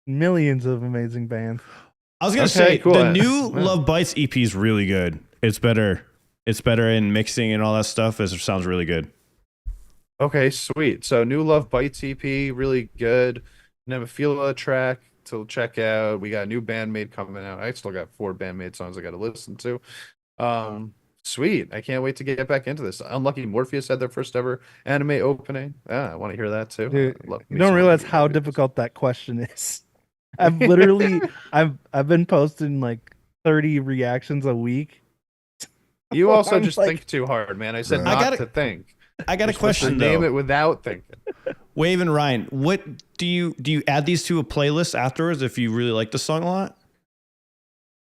millions of amazing bands. I was gonna Okay, say cool. the new Yeah. Lovebites EP is really good. It's better. It's better in mixing and all that stuff. It sounds really good. Okay, sweet. So new Lovebites EP, really good. Nemophila track to check out. We got a new Band-Maid coming out. I still got 4 Band-Maid songs I got to listen to. Sweet. I can't wait to get back into this. Unlucky Morpheus had their first ever anime opening. I want to hear that too. Dude, I love you me don't some realize Unlucky how Morpheus. difficult that question is. I've literally I've been posting like 30 reactions a week. You also I'm just like- think too hard, man. I said Right. not to think. I got You're a supposed to question name though. it without thinking. Wave and Ryan, what do you add these to a playlist afterwards if you really like the song a lot?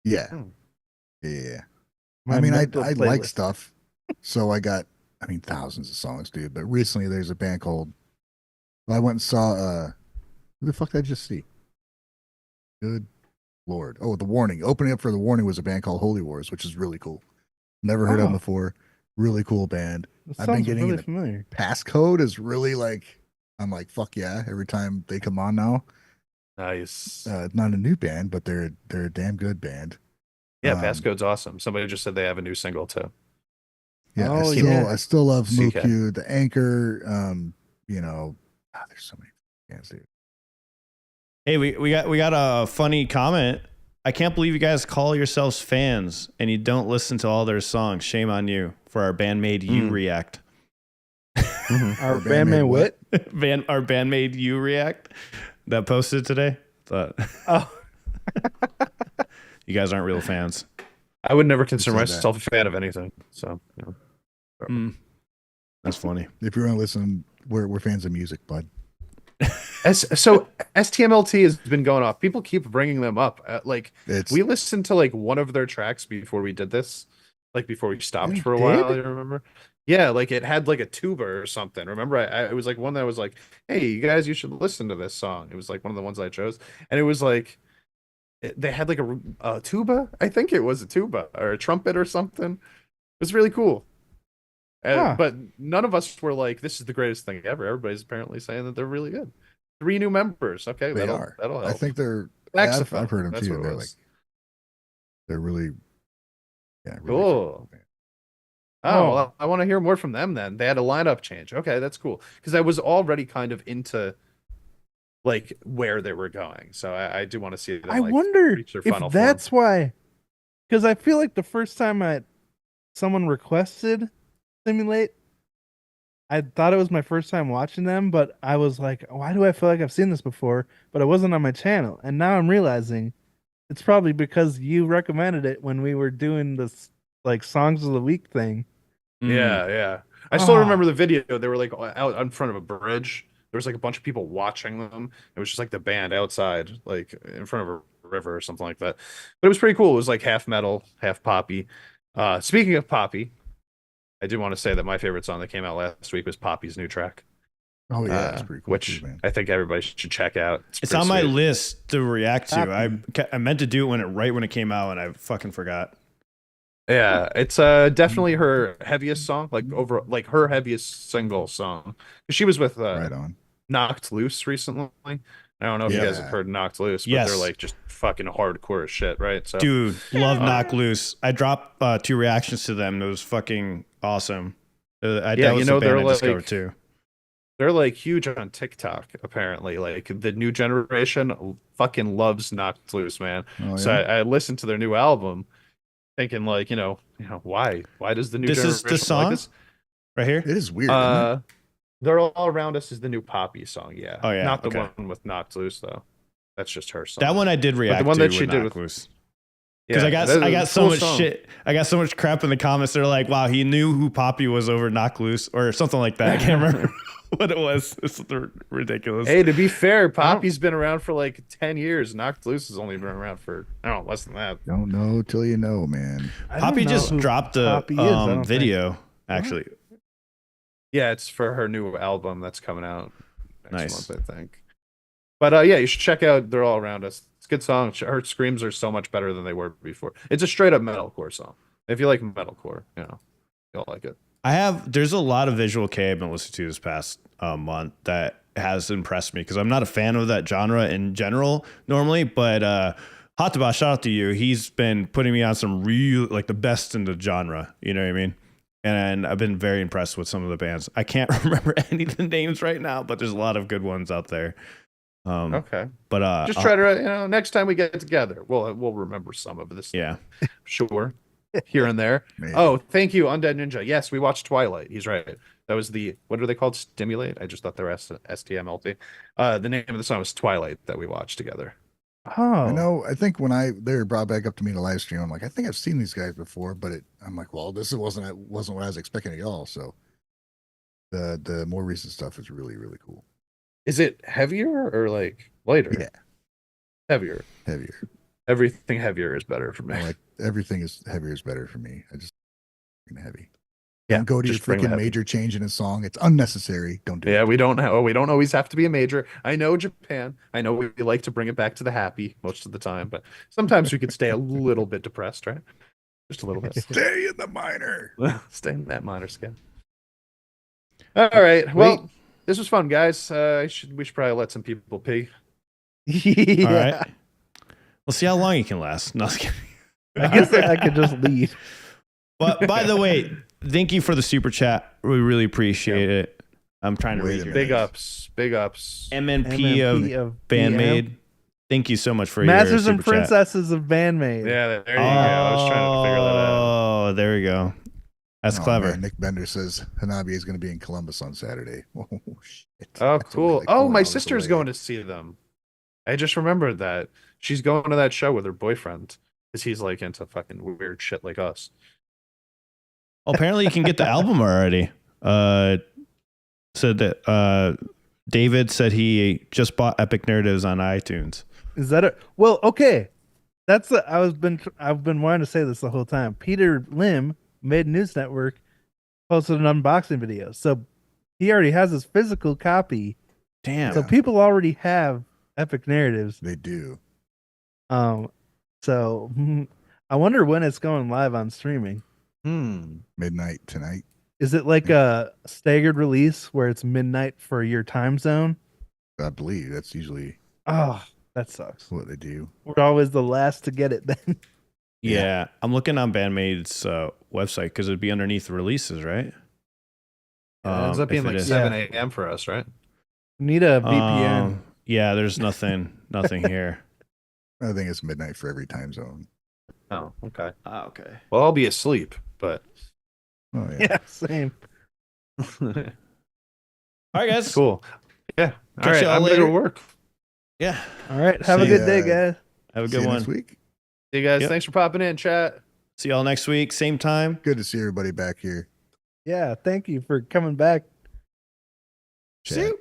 Yeah. Hmm. Yeah. My I mean, I mental like playlist. stuff. So I got, I mean, thousands of songs, dude. But recently there's a band called, I went and saw, who the fuck did I just see? Good Lord. Oh, The Warning. Opening up for The Warning was a band called Holy Wars, which is really cool. Never heard of them Oh. before. Really cool band. That I've been sounds getting really into- familiar. Passcode is really like, I'm like, fuck yeah, every time they come on now. Nice. Not a new band, but they're a damn good band. Yeah, Um, Passcode's awesome. Somebody just said they have a new single too. Yeah, Oh, I still love CK. Mooq, the Anchor. There's so many bands, dude. Hey, we got a funny comment. I can't believe you guys call yourselves fans and you don't listen to all their songs. Shame on you for our Band-Maid You React. Our Band-Maid Band-Maid what? Wit. Our Band-Maid You React that posted today. Thought Oh, you guys aren't real fans. I would never consider said that? myself a fan of anything. So, you know. Mm. That's funny. If you're gonna listen, we're fans of music, bud. So STMLT has been going off. People keep bringing them up. Like It's we listened to like one of their tracks before we did this, like before we stopped You for a did? while. You remember? Yeah, like it had like a tuba or something. Remember? It was like one that was like, "Hey, you guys, you should listen to this song." It was like one of the ones I chose, and it was like they had like a tuba. I think it was a tuba or a trumpet or something. It was really cool. Huh. But none of us were like, "This is the greatest thing ever." Everybody's apparently saying that they're really good. 3 new members. Okay, they that'll are. help. I think they're. I've Saxophone. heard them That's too. what it They're was. they're really, yeah, really Cool. fun. Oh, well, I want to hear more from them then. They had a lineup change. Okay, that's cool. Because I was already kind of into like where they were going. So I do want to see them I like wonder reach their if final form. that's why. Because I feel like the first time someone requested Simulate, I thought it was my first time watching them, but I was like, why do I feel like I've seen this before? But it wasn't on my channel. And now I'm realizing it's probably because you recommended it when we were doing this like songs of the week thing. Yeah, yeah. I still Ah. remember the video. They were like out in front of a bridge. There was like a bunch of people watching them. It was just like the band outside, like in front of a river or something like that. But it was pretty cool. It was like half metal, half poppy. Speaking of poppy, I do want to say that my favorite song that came out last week was Poppy's new track. Oh yeah, that's pretty cool Which too, man. I think everybody should check out. It's pretty on my sweet. list to react to. Happy. I meant to do it right when it came out, and I fucking forgot. Yeah, it's definitely her heaviest song, like her heaviest single song. She was with Right on. Knocked Loose recently. I don't know if you guys have Yeah. heard Knocked Loose, but Yes. they're like just fucking hardcore as shit, right? So Dude, love Knock Loose. I dropped 2 reactions to them. It was fucking awesome. That Yeah, was you know, the band they're I discovered like- too. they're like huge on TikTok, apparently. Like the new generation fucking loves Knocked Loose, man. Oh, So yeah? I listened to their new album, thinking like, why? Why does the new This is generation the song? like this? Right here? It is weird. Isn't it? They're All Around Us is the new Poppy song, yeah. Oh, yeah, Not the okay. one with Knocked Loose though. That's just her song. That one I did react one to that she with did Knock with- Loose. Yeah, Because that I is got a so cool much song. shit. I got so much crap in the comments. They're like, wow, he knew who Poppy was over Knock Loose or something like that. I can't remember what it was. It's ridiculous. Hey, to be fair, Poppy's been around for like 10 years. Knocked Loose has only been around for, I don't know, less than that. Don't know till you know, man. I don't Poppy know just who dropped a Poppy is, I don't think. video, actually. Yeah, it's for her new album that's coming out next Nice. month, I think. But yeah, you should check out They're All Around Us. It's a good song. Her screams are so much better than they were before. It's a straight up metalcore song. If you like metalcore, you'll like it. There's a lot of visual K I've been listening to this past month that has impressed me because I'm not a fan of that genre in general normally, but Hot Toba, shout out to you. He's been putting me on some real, like the best in the genre. You know what I mean? And I've been very impressed with some of the bands. I can't remember any of the names right now, but there's a lot of good ones out there. Okay. But Just try to, next time we get together, we'll remember some of this. yeah. Sure. Here and there. Maybe. Oh, thank you, Undead Ninja. Yes, we watched Twilight. He's right. That was what are they called? Stimulate? I just thought they were STMLT. The name of the song was Twilight that we watched together. Oh, I know. I think when they were brought back up to me in a live stream, I'm like, I think I've seen these guys before, but I'm like, well, this wasn't what I was expecting at all. So the more recent stuff is really really cool. Is it heavier or like lighter? Yeah, Heavier. heavier. Everything heavier is better for me. I like everything is heavier is better for me. I just heavy. Yeah, Don't go to your just bring the freaking heavy. major change in a song. It's unnecessary. Don't do Yeah, it. we don't always have to be a major. I know Japan. I know we like to bring it back to the happy most of the time, but sometimes we could stay a little bit depressed, right? Just a little bit. Stay in the minor. Stay in that minor scale. All right. Well, this was fun, guys. We should probably let some people pee. yeah. All right. We'll see how long you can last. No, I was kidding. I guess I could just leave. But by the way, thank you for the super chat. We really appreciate it. I'm trying to Wait read a your minute. Big ups. Big ups. MNP of Band-Maid. Thank you so much for Masters your and super chat. Princesses of Band-Maid. Yeah, there you go. I was trying to figure that out. Oh, there we go. That's Oh, clever. man, Nick Bender says Hanabie is going to be in Columbus on Saturday. Oh shit! Oh, That's cool. only like Oh, 4 my hours sister's away. going to see them. I just remembered that. She's going to that show with her boyfriend because he's like into fucking weird shit like us. Oh, apparently you can get the album already. Said that David said he just bought Epic Narratives on iTunes. Is that a well? Okay, that's I've been wanting to say this the whole time. Peter Lim, Made News Network, posted an unboxing video, so he already has his physical copy. Damn. So people already have Epic Narratives. They do. So I wonder when it's going live on streaming. Midnight tonight. Is it like a staggered release where it's midnight for your time zone? I believe that's usually Oh, that sucks. what they do. We're always the last to get it then. Yeah, I'm looking on Band-Maid's website because it'd be underneath the releases, right? It ends up being if it like is. 7 a.m. for us, right? Need a VPN. Yeah, there's nothing here. I think it's midnight for every time zone. Oh, okay. Okay. Well, I'll be asleep, but Oh yeah. Yeah, same. All right, guys. cool. Yeah. All Catch right. y'all I'm going to later. go work. Yeah. All right. Have a See good ya. day, guys. Have a See good you one. next week. See you guys. Yep. Thanks for popping in, chat. See y'all next week, same time. Good to see everybody back here. Yeah, thank you for coming back. Chat. See you.